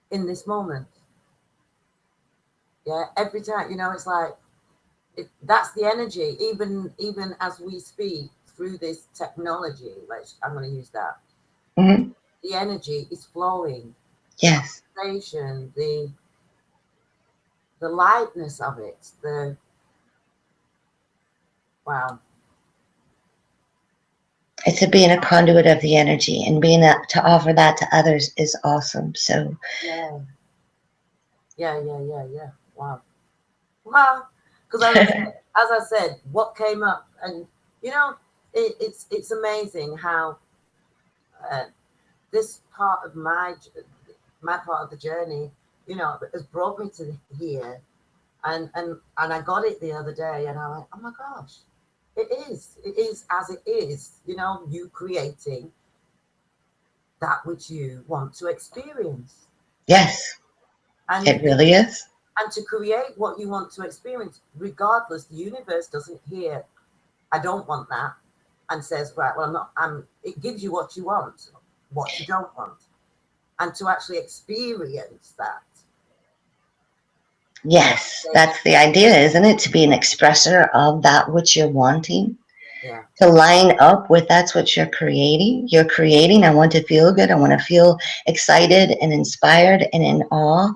in this moment. Yeah, every time, it's like that's the energy. Even as we speak through this technology, like I'm going to use that. Hmm. The energy is flowing. The Yes. conversation, the lightness of it. The wow. It's a being a conduit of the energy, and being that to offer that to others is awesome. So Yeah, yeah. Wow. Well, because as I said, what came up, and you know, it's amazing how uh, this part of my part of the journey, has brought me to here, and I got it the other day, and I'm like, oh my gosh, it is as it is, you creating that which you want to experience, yes, and it really is. and to create what you want to experience, regardless, the universe doesn't hear I don't want that, and says, right, well, I'm not, it gives you what you want, what you don't want. And to actually experience that. Yes, Then, that's the idea, isn't it? To be an expresser of that which you're wanting, yeah. to line up with that's what you're creating. You're creating, I want to feel good. I want to feel excited and inspired and in awe.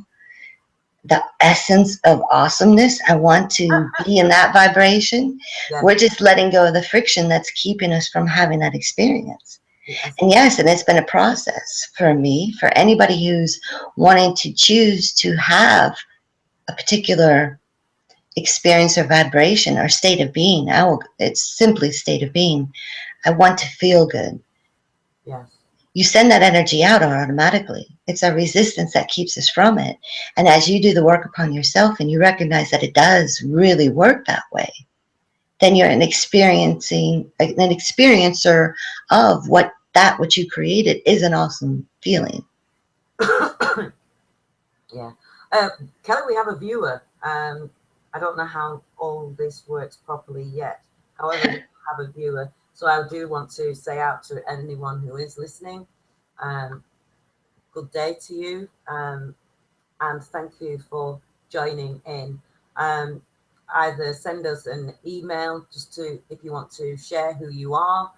The essence of awesomeness. I want to be in that vibration. Yes, We're just letting go of the friction that's keeping us from having that experience. yes, And yes, and it's been a process for me, for anybody who's wanting to choose to have a particular experience or vibration or state of being. It's simply state of being. I want to feel good. yes. You send that energy out automatically. It's our resistance that keeps us from it. And as you do the work upon yourself and you recognize that it does really work that way, then you're an experiencer of what you created is an awesome feeling. Yeah. Uh, Kelly, we have a viewer. I don't know how all this works properly yet. However, we have a viewer. So I do want to say out to anyone who is listening, um, good day to you. And thank you for joining in. Um, Either send us an email just to, if you want to share who you are,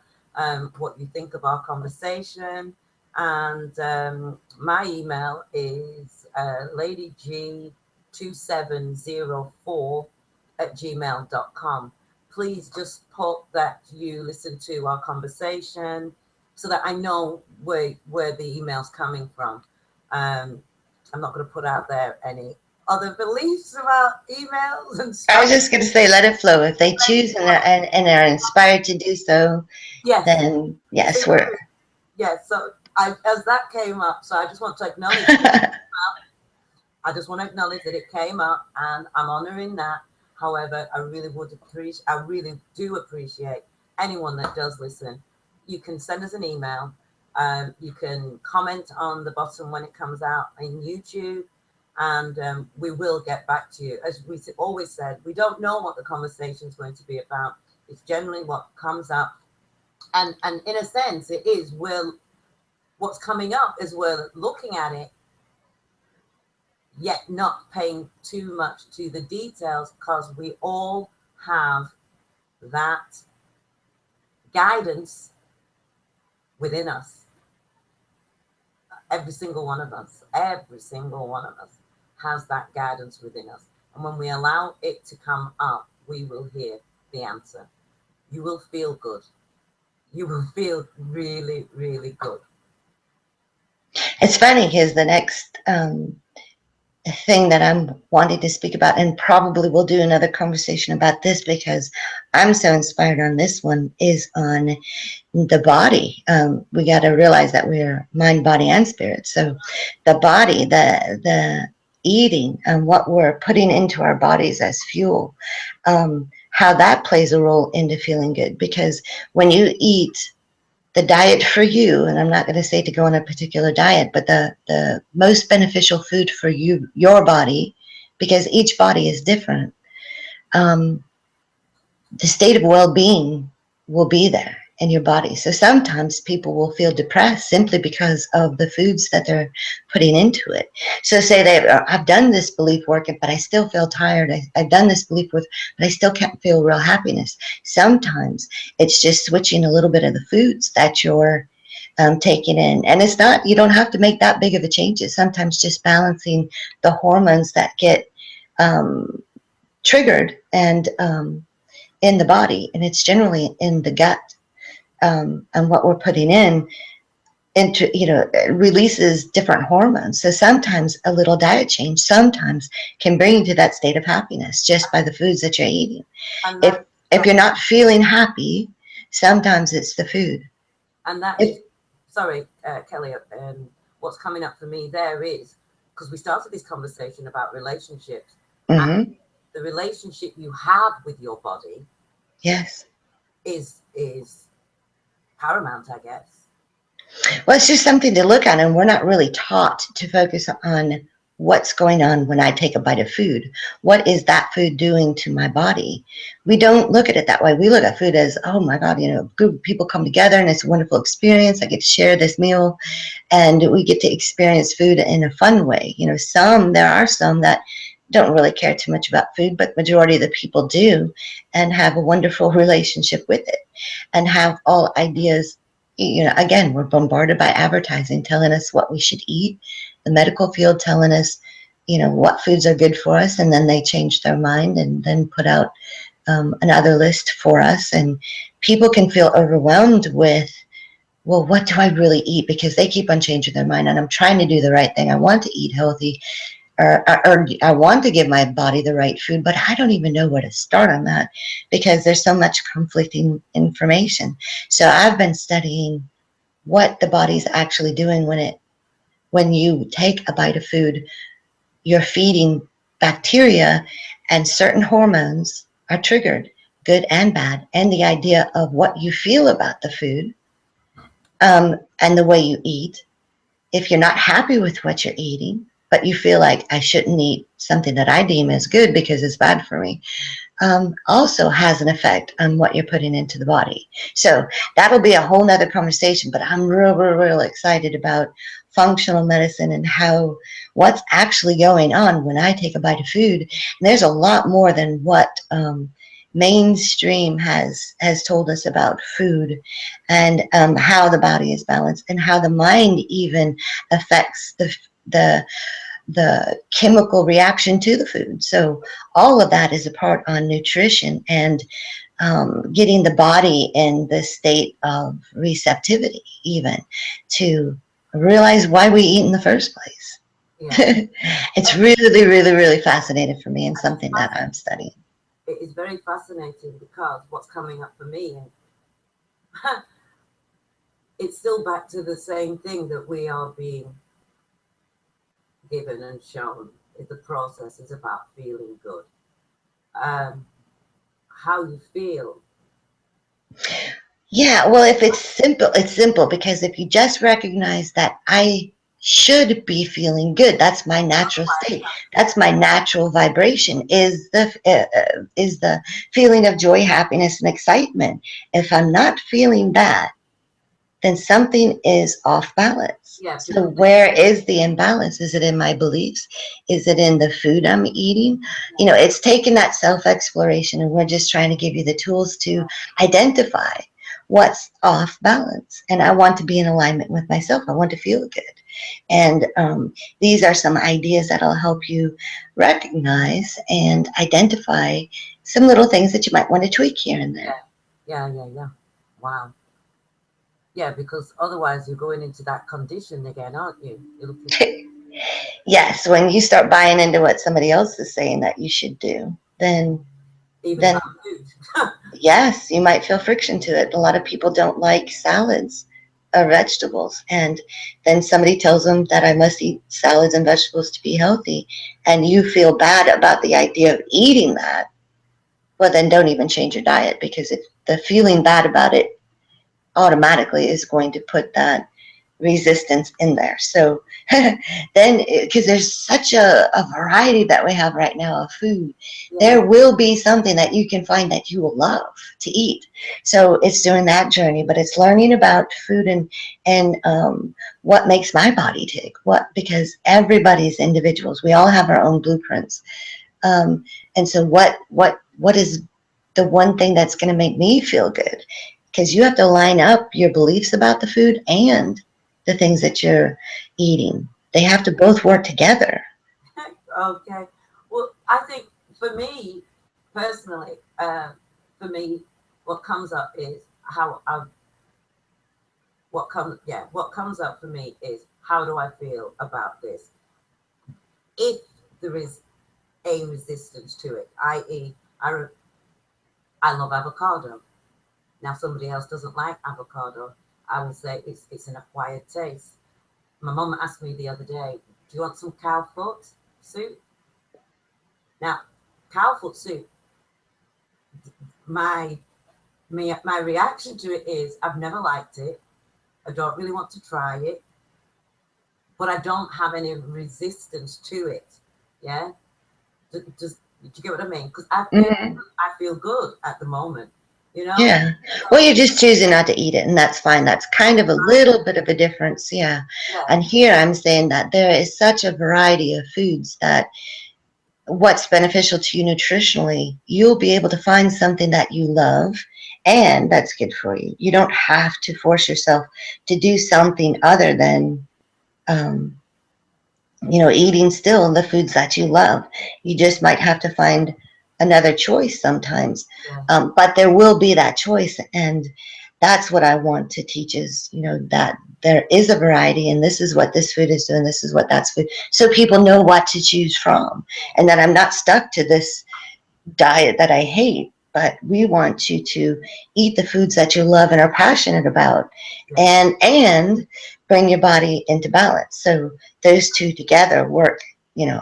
what you think of our conversation. And my email is ladyg2704@gmail.com. Please just put that you listen to our conversation so that I know where the email's coming from. Um, I'm not going to put out there any other beliefs about emails and I was stuff. just going to say, let it flow. If they choose and are inspired to do so, Yes, then yes, feel we're. free. Yes. So as that came up, so I just want to acknowledge that. I just want to acknowledge that it came up, and I'm honoring that. However, I really do appreciate anyone that does listen. You can send us an email. You can comment on the bottom when it comes out in YouTube, and we will get back to you. As we always said, we don't know what the conversation is going to be about. It's generally what comes up, and in a sense, it is what's coming up is we're looking at it yet not paying too much to the details because we all have that guidance within us. Every single one of us has that guidance within us. And when we allow it to come up, we will hear the answer. You will feel good. You will feel really, really good. It's funny because thing that I'm wanting to speak about, and probably we'll do another conversation about this because I'm so inspired on this one, is on the body. We got to realize that we're mind, body, and spirit. So the body, the eating, and what we're putting into our bodies as fuel, how that plays a role into feeling good. Because when you eat the diet for you, and I'm not going to say to go on a particular diet, but the most beneficial food for you, your body, because each body is different, um, the state of well-being will be there in your body. So sometimes people will feel depressed simply because of the foods that they're putting into it. So say I've done this belief work, but I still feel tired. I've done this belief work, but I still can't feel real happiness. Sometimes it's just switching a little bit of the foods that you're taking in. And it's not, you don't have to make that big of a change. It's sometimes just balancing the hormones that get um, triggered and in the body, and it's generally in the gut, and what we're putting in into, releases different hormones. So sometimes a little diet change sometimes can bring you to that state of happiness just by the foods that you're eating. And if that, if you're not feeling happy, sometimes it's the food. and that If is, sorry, Kelly, what's coming up for me there is, because we started this conversation about relationships, and mm-hmm, the relationship you have with your body yes. is paramount, I guess. Well, it's just something to look at, and we're not really taught to focus on what's going on when I take a bite of food. What is that food doing to my body? We don't look at it that way. We look at food as, oh my God, a group of people come together and it's a wonderful experience. I get to share this meal and we get to experience food in a fun way. There are some that don't really care too much about food, but majority of the people do and have a wonderful relationship with it and have all ideas. Again, we're bombarded by advertising telling us what we should eat, the medical field telling us, what foods are good for us, and then they change their mind and then put out another list for us. And people can feel overwhelmed with, well, what do I really eat? Because they keep on changing their mind, and I'm trying to do the right thing. I want to eat healthy, or I want to give my body the right food, but I don't even know where to start on that because there's so much conflicting information. So I've been studying what the body's actually doing when you take a bite of food. You're feeding bacteria, and certain hormones are triggered, good and bad, and the idea of what you feel about the food, and the way you eat. If you're not happy with what you're eating, but you feel like I shouldn't eat something that I deem as good because it's bad for me, also has an effect on what you're putting into the body. So that'll be a whole nother conversation, but I'm real excited about functional medicine and what's actually going on when I take a bite of food. And there's a lot more than what mainstream has told us about food, and how the body is balanced and how the mind even affects the the chemical reaction to the food. So all of that is a part on nutrition and getting the body in the state of receptivity, even to realize why we eat in the first place. Yeah. It's really fascinating for me and something that I'm studying. It is very fascinating because what's coming up for me, and it's still back to the same thing that we are being given and shown, is the process is about feeling good. Um, how you feel. Yeah, well, if it's simple because if you just recognize that I should be feeling good, that's my natural state. That's my natural vibration. Is the feeling of joy, happiness, and excitement. If I'm not feeling that, then something is off balance. Yeah, So where is the imbalance? Is it in my beliefs? Is it in the food I'm eating? It's taking that self-exploration, and we're just trying to give you the tools to identify what's off balance. And I want to be in alignment with myself. I want to feel good. And these are some ideas that'll help you recognize and identify some little things that you might want to tweak here and there. Yeah. Wow. Yeah, because otherwise you're going into that condition again, aren't you? You're looking. Yes, when you start buying into what somebody else is saying that you should do, even then about food. yes, you might feel friction to it. A lot of people don't like salads or vegetables, and then somebody tells them that I must eat salads and vegetables to be healthy, and you feel bad about the idea of eating that. Well, then don't even change your diet, because if the feeling bad about it automatically is going to put that resistance in there. So then, because there's such a variety that we have right now of food, Yeah. there will be something that you can find that you will love to eat. So it's doing that journey, but it's learning about food and what makes my body tick. What, because everybody's individuals. We all have our own blueprints. And so what is the one thing that's going to make me feel good? Because you have to line up your beliefs about the food and the things that you're eating. They have to both work together. Okay. Well, I think for me personally, for me, what comes up is how I, what comes up for me is how do I feel about this? If there is a resistance to it, i.e., I love avocado. Now somebody else doesn't like avocado. I will say it's an acquired taste. My mum asked me the other day, "Do you want some cow foot soup?" Now, cow foot soup. My my reaction to it is I've never liked it. I don't really want to try it, but I don't have any resistance to it. Yeah, do you get what I mean? Because Hmm. I feel good at the moment. You know. Yeah. Well, So you're just choosing not to eat it, and that's fine. That's kind of a little bit of a difference. Yeah. yeah, And here I'm saying that there is such a variety of foods that what's beneficial to you nutritionally, you'll be able to find something that you love and that's good for you. You don't have to force yourself to do something other than, um, eating still the foods that you love. You just might have to find another choice sometimes. yeah. But there will be that choice. And that's what I want to teach is, that there is a variety and this is what this food is doing. This is what that's food. So people know what to choose from and that I'm not stuck to this diet that I hate, but we want you to eat the foods that you love and are passionate about Yeah. and bring your body into balance. So those two together work,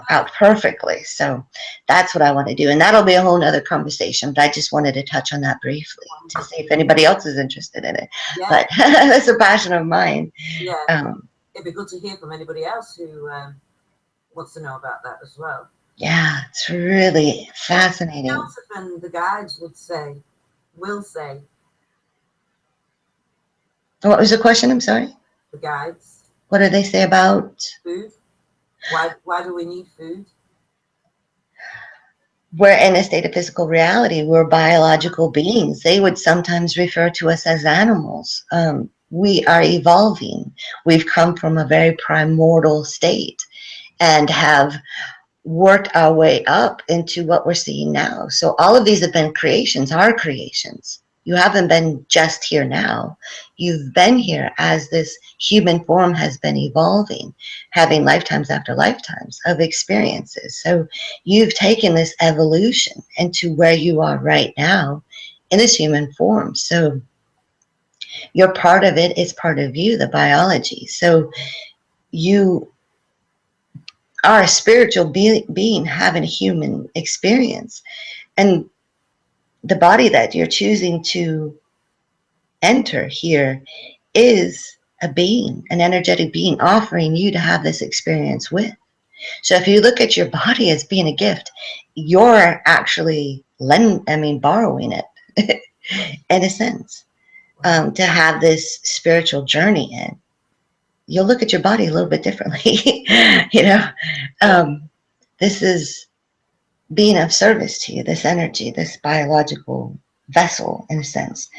out perfectly. So that's what I want to do. And that'll be a whole nother conversation, but I just wanted to touch on that briefly to see if anybody else is interested in it. Yeah, But that's a passion of mine. yeah. Um, It'd be good to hear from anybody else who wants to know about that as well. yeah, it's really What fascinating. Joseph and the guides will say, What was the question? I'm sorry. the guides, What do they say about? food. Why do we need food? We're in a state of physical reality. We're biological beings. They would sometimes refer to us as animals. We are evolving. We've come from a very primordial state and have worked our way up into what we're seeing now. So all of these have been creations, our creations. You haven't been just here now. You've been here as this human form has been evolving, having lifetimes after lifetimes of experiences. So you've taken this evolution into where you are right now in this human form. So you're part of it. It's part of you, the biology. So you are a spiritual being having a human experience. And the body that you're choosing to enter here is a being, an energetic being offering you to have this experience with. So if you look at your body as being a gift, you're actually borrowing it in a sense, Wow. to have this spiritual journey in. You'll look at your body a little bit differently. you know, Yeah. um, this is being of service to you, this energy, this biological vessel in a sense.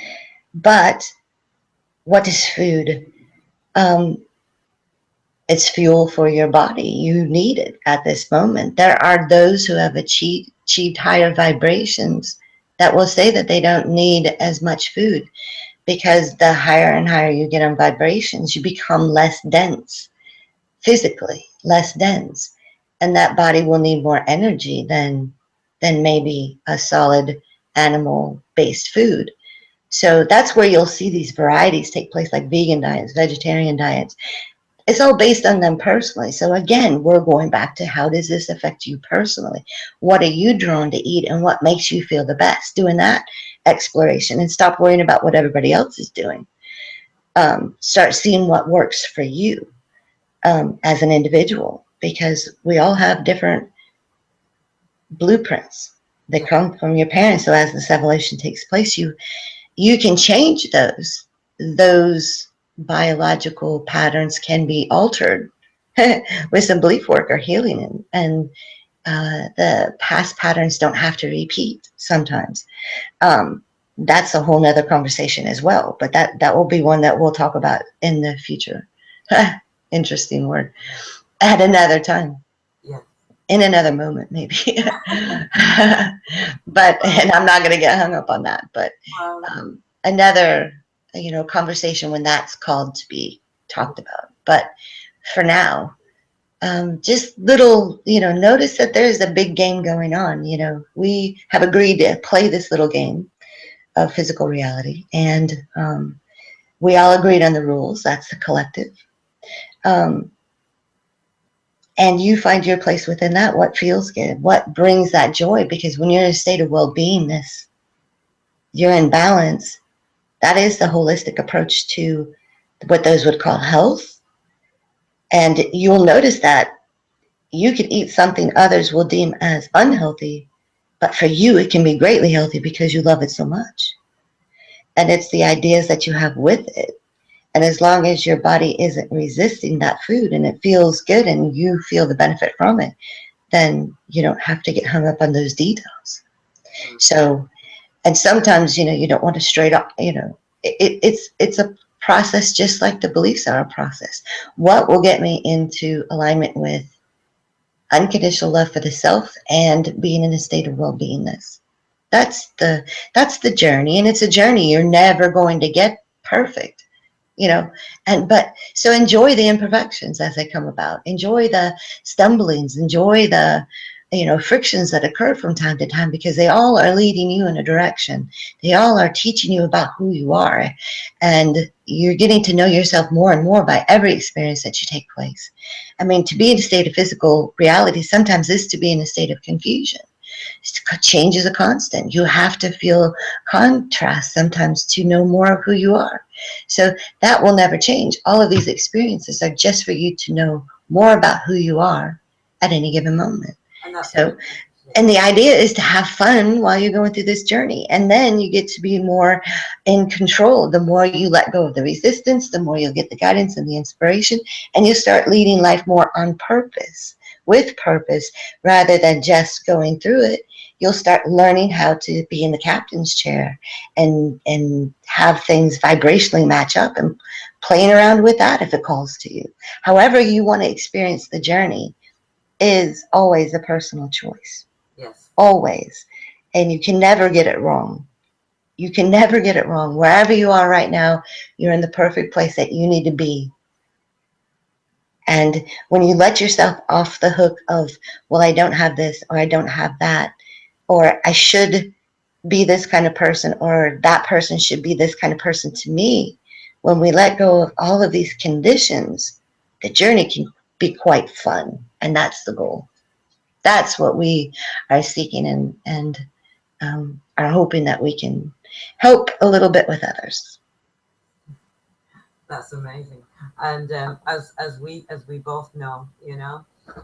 But what is food? Um, it's fuel for your body. You need it at this moment. There are those who have achieved higher vibrations that will say that they don't need as much food because the higher and higher you get on vibrations, you become less dense physically, less dense, and that body will need more energy than maybe a solid animal based food. So that's where you'll see these varieties take place, like vegan diets, vegetarian diets. It's all based on them personally. So again, we're going back to, how does this affect you personally? What are you drawn to eat, and what makes you feel the best? Doing that exploration, and stop worrying about what everybody else is doing. Start seeing what works for you, as an individual, because we all have different blueprints that Yeah. come from your parents. So as this evolution takes place, you can change those biological patterns can be altered with some belief work or healing, and the past patterns don't have to repeat sometimes. um, that's a whole nother conversation as well, but that will be one that we'll talk about in the future. Interesting word. At another time, Yeah. in another moment, maybe. But, Well, and I'm not going to get hung up on that, but well, another, conversation when that's called to be talked about. But for now, just little, notice that there's a big game going on. We have agreed to play this little game of physical reality, and we all agreed on the rules. That's the collective. Um, and you find your place within that. What feels good? What brings that joy? Because when you're in a state of well-beingness, you're in balance. That is the holistic approach to what those would call health. And you'll notice that you could eat something others will deem as unhealthy, but for you, it can be greatly healthy because you love it so much. And it's the ideas that you have with it. And as long as your body isn't resisting that food and it feels good and you feel the benefit from it, then you don't have to get hung up on those details. mm, So, and sometimes, you don't want to straight up, it's a process, just like the beliefs are a process. What will get me into alignment with unconditional love for the self and being in a state of well-beingness? That's the journey, and it's a journey. You're never going to get perfect, you know and but so enjoy the imperfections as they come about. Enjoy the stumblings. Enjoy the frictions that occur from time to time, because they all are leading you in a direction. They all are teaching you about who you are, and you're getting to know yourself more and more by every experience that you take place. I mean, to be in a state of physical reality sometimes is to be in a state of confusion. Change is a constant. You have to feel contrast sometimes to know more of who you are. So that will never change. All of these experiences are just for you to know more about who you are at any given moment. and that's the So, difference. Yeah. and the idea is to have fun while you're going through this journey. And then you get to be more in control. The more you let go of the resistance, the more you'll get the guidance and the inspiration, and you'll start leading life more on purpose, with purpose, rather than just going through it. You'll start learning how to be in the captain's chair, and have things vibrationally match up, and playing around with that if it calls to you. However you want to experience the journey is always a personal choice. Yes. Always. And you can never get it wrong. You can never get it wrong. Wherever you are right now, you're in the perfect place that you need to be. And when you let yourself off the hook of, well, I don't have this, or I don't have that, or I should be this kind of person, or that person should be this kind of person to me, when we let go of all of these conditions, the journey can be quite fun. And that's the goal. That's what we are seeking, and are hoping that we can help a little bit with others. That's amazing. And as we both know,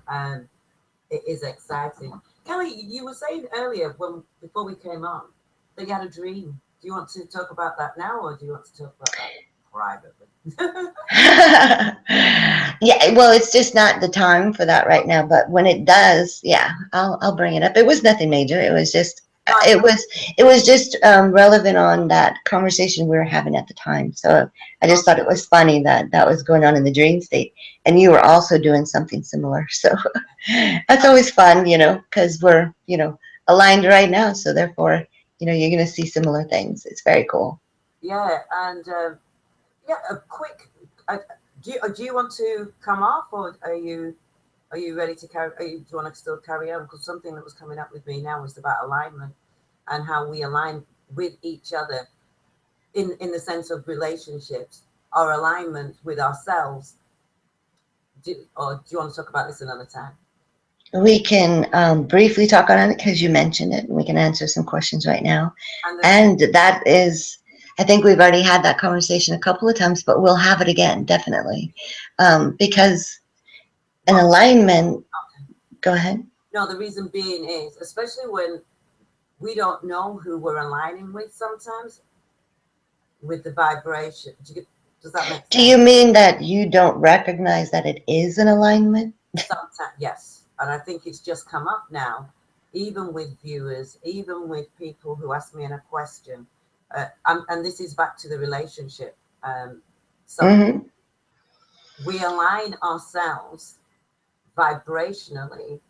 um, it is exciting. Kelly, you were saying earlier when before we came on that you had a dream. Do you want to talk about that now, or do you want to talk about that privately? Yeah, well, it's just not the time for that right now, but when it does, yeah, I'll bring it up. It was nothing major. It was just No, I it know. was it was just relevant on that conversation we were having at the time. So I just thought it was funny that that was going on in the dream state, and you were also doing something similar. So that's always fun, because we're aligned right now. So therefore, you're going to see similar things. It's very cool. Yeah, and yeah, a quick. Uh, do you want to come off, or are you? Are you ready to carry? Do you want to still carry on? Because something that was coming up with me now was about alignment and how we align with each other in the sense of relationships, our alignment with ourselves. Or do you want to talk about this another time? We can briefly talk on it because you mentioned it. We can answer some questions right now. And that is, I think we've already had that conversation a couple of times, but we'll have it again, definitely. Because an alignment, okay. Go ahead. No, the reason being is, especially when we don't know who we're aligning with sometimes, with the vibration. Does that make sense? Do you mean that you don't recognize that it is an alignment? Sometimes, yes. And I think it's just come up now, even with viewers, even with people who ask me a question. And this is back to the relationship. So we align ourselves vibrationally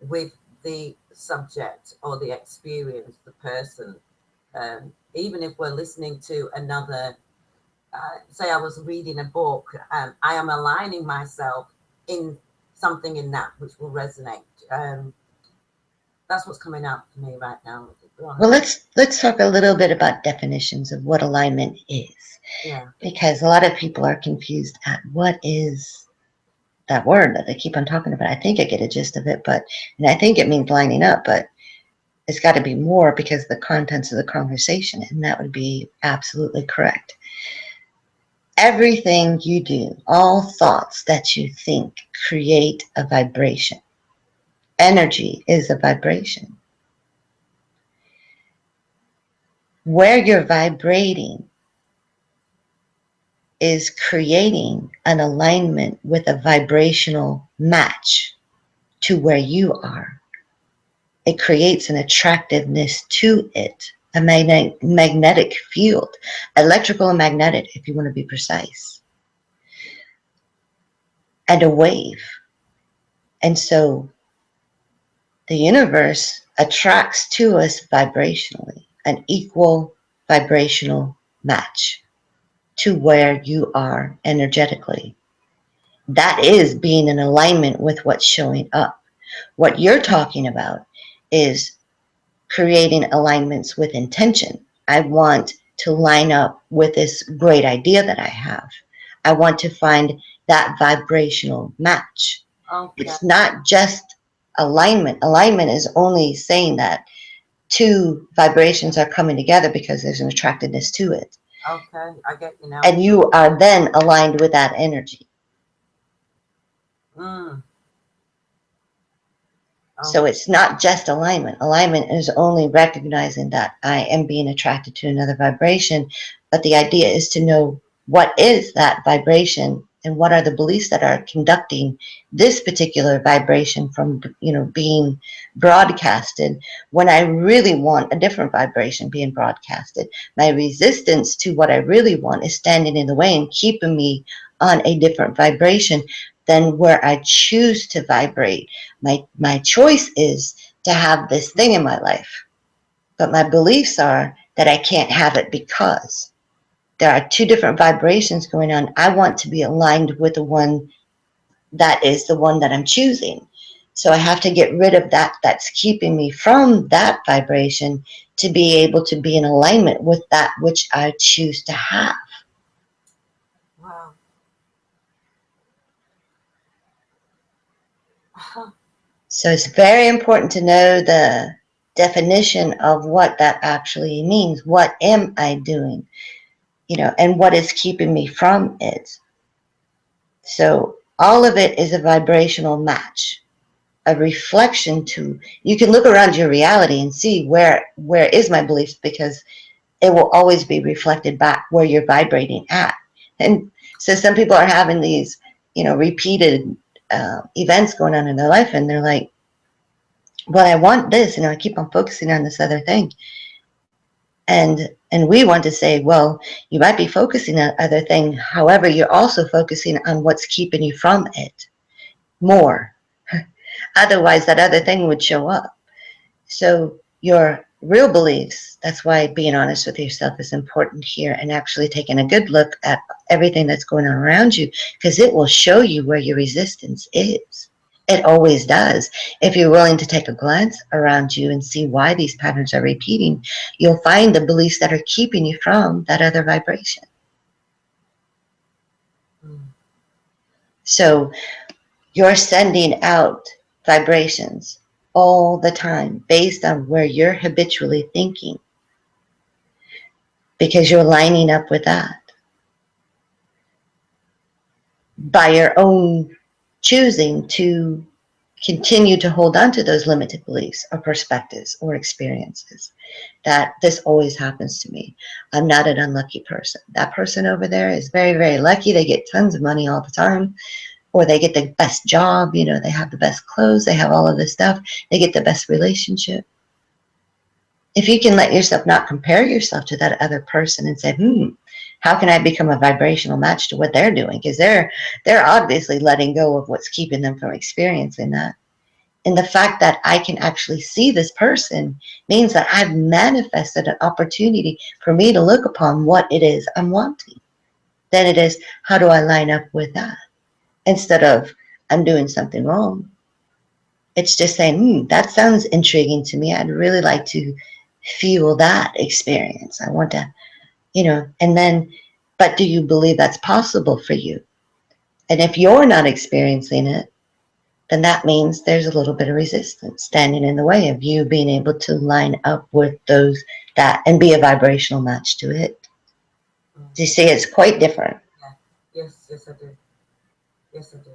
with the subject or the experience, the person. Even if we're listening to another, say I was reading a book, I am aligning myself in something in that which will resonate. That's what's coming out for me right now. Well, let's talk a little bit about definitions of what alignment is. Yeah. Because a lot of people are confused at what is that word that they keep on talking about. I think I get a gist of it, and I think it means lining up, but it's got to be more because the contents of the conversation, and that would be absolutely correct. Everything you do, all thoughts that you think create a vibration. Energy is a vibration. Where you're vibrating is creating an alignment with a vibrational match to where you are. It creates an attractiveness to it, a magnetic field, electrical and magnetic, if you want to be precise, and a wave. And so the universe attracts to us vibrationally an equal vibrational match to where you are energetically. That is being in alignment with what's showing up. What you're talking about is creating alignments with intention. I want to line up with this great idea that I have. I want to find that vibrational match. Okay. It's not just alignment. Alignment is only saying that two vibrations are coming together because there's an attractiveness to it. Okay, I get you now. And you are then aligned with that energy. So it's not just alignment. Alignment is only recognizing that I am being attracted to another vibration. But the idea is to know what is that vibration and what are the beliefs that are conducting this particular vibration from, being broadcasted when I really want a different vibration being broadcasted. My resistance to what I really want is standing in the way and keeping me on a different vibration than where I choose to vibrate. My choice is to have this thing in my life, but my beliefs are that I can't have it because there are two different vibrations going on. I want to be aligned with the one that is the one that I'm choosing. So I have to get rid of that's keeping me from that vibration to be able to be in alignment with that which I choose to have. Wow. So it's very important to know the definition of what that actually means. What am I doing? And what is keeping me from it? So all of it is a vibrational match, a reflection to, you can look around your reality and see where is my beliefs, because it will always be reflected back where you're vibrating at. And so some people are having these, repeated events going on in their life, and they're like, well, I want this, I keep on focusing on this other thing. And we want to say, well, you might be focusing on other thing. However, you're also focusing on what's keeping you from it more. Otherwise, that other thing would show up. So your real beliefs, that's why being honest with yourself is important here, and actually taking a good look at everything that's going on around you, because it will show you where your resistance is. It always does. If you're willing to take a glance around you and see why these patterns are repeating, you'll find the beliefs that are keeping you from that other vibration. Mm. So you're sending out vibrations all the time based on where you're habitually thinking because you're lining up with that by your own choosing to continue to hold on to those limited beliefs or perspectives or experiences. That this always happens to me. I'm not an unlucky person. That person over there is very, very lucky. They get tons of money all the time, or they get the best job. You know, they have the best clothes. They have all of this stuff. They get the best relationship. If you can let yourself not compare yourself to that other person and say, how can I become a vibrational match to what they're doing? Because they're obviously letting go of what's keeping them from experiencing that. And the fact that I can actually see this person means that I've manifested an opportunity for me to look upon what it is I'm wanting. Then it is, how do I line up with that? Instead of, I'm doing something wrong. It's just saying, that sounds intriguing to me. I'd really like to feel that experience. I want to, and then, but do you believe that's possible for you? And if you're not experiencing it, then that means there's a little bit of resistance standing in the way of you being able to line up with that and be a vibrational match to it. Mm. Do you see it's quite different? Yeah. Yes, I do. Yes, I do.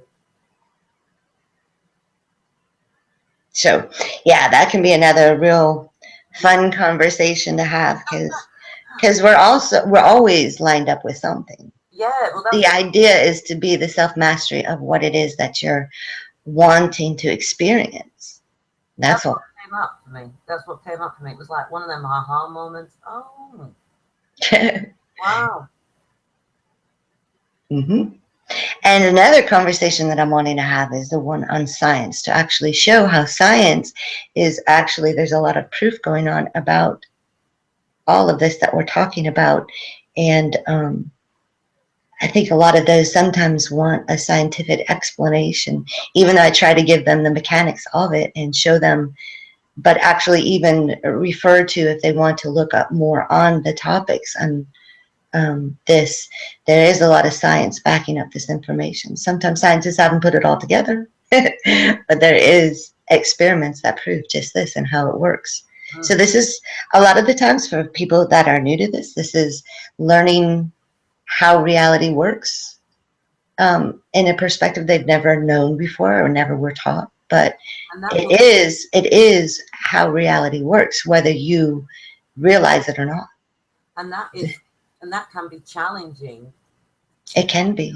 So, yeah, that can be another real fun conversation to have because we're always lined up with something. Yeah, well, The that's idea is to be the self-mastery of what it is that you're wanting to experience. That's what all. came up for me. That's what came up for me. It was like one of them aha moments. Oh, wow. hmm And another conversation that I'm wanting to have is the one on science, to actually show how science is actually, there's a lot of proof going on about all of this that we're talking about. And I think a lot of those sometimes want a scientific explanation, even though I try to give them the mechanics of it and show them, but actually even refer to, if they want to look up more on the topics and there is a lot of science backing up this information. Sometimes scientists haven't put it all together, but there is experiments that prove just this and how it works. So this is a lot of the times for people that are new to this is learning how reality works in a perspective they've never known before or never were taught. But it is how reality works, whether you realize it or not. and that is, and that can be challenging to. It can be.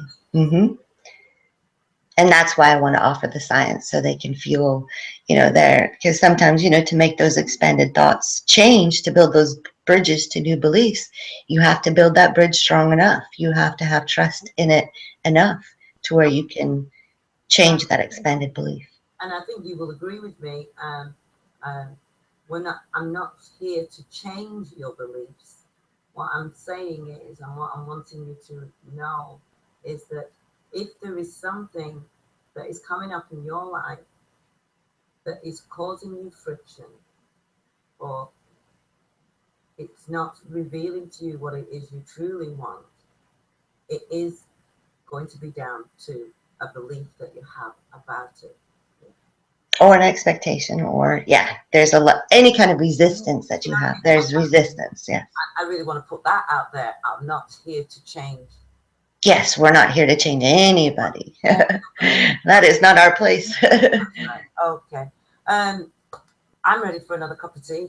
And that's why I want to offer the science so they can feel, there, because sometimes, to make those expanded thoughts change, to build those bridges to new beliefs, you have to build that bridge strong enough. You have to have trust in it enough to where you can change that expanded belief. And I think you will agree with me. I'm not here to change your beliefs. What I'm saying is, and what I'm wanting you to know, is that if there is something that is coming up in your life that is causing you friction, or it's not revealing to you what it is you truly want, it is going to be down to a belief that you have about it. Or an expectation, or there's any kind of resistance that you have. There's resistance, yes. I really want to put that out there. I'm not here to change. Yes, we're not here to change anybody. That is not our place. Right. Okay. I'm ready for another cup of tea.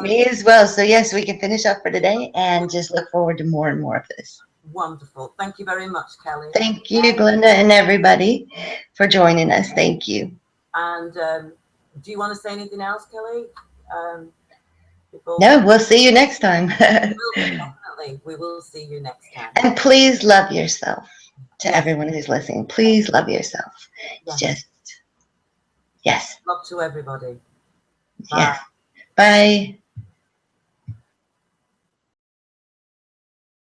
Me as well. So yes, we can finish up for today and just look forward to more and more of this. Wonderful. Thank you very much, Kelly. Thank you, Glenda, and everybody for joining us. Thank you. And do you want to say anything else, Kelly? No, we'll see you next time. Definitely. We will see you next time. And please love yourself. To everyone who's listening, please love yourself. Yes. Yes. Love to everybody. Bye. Yes. Bye.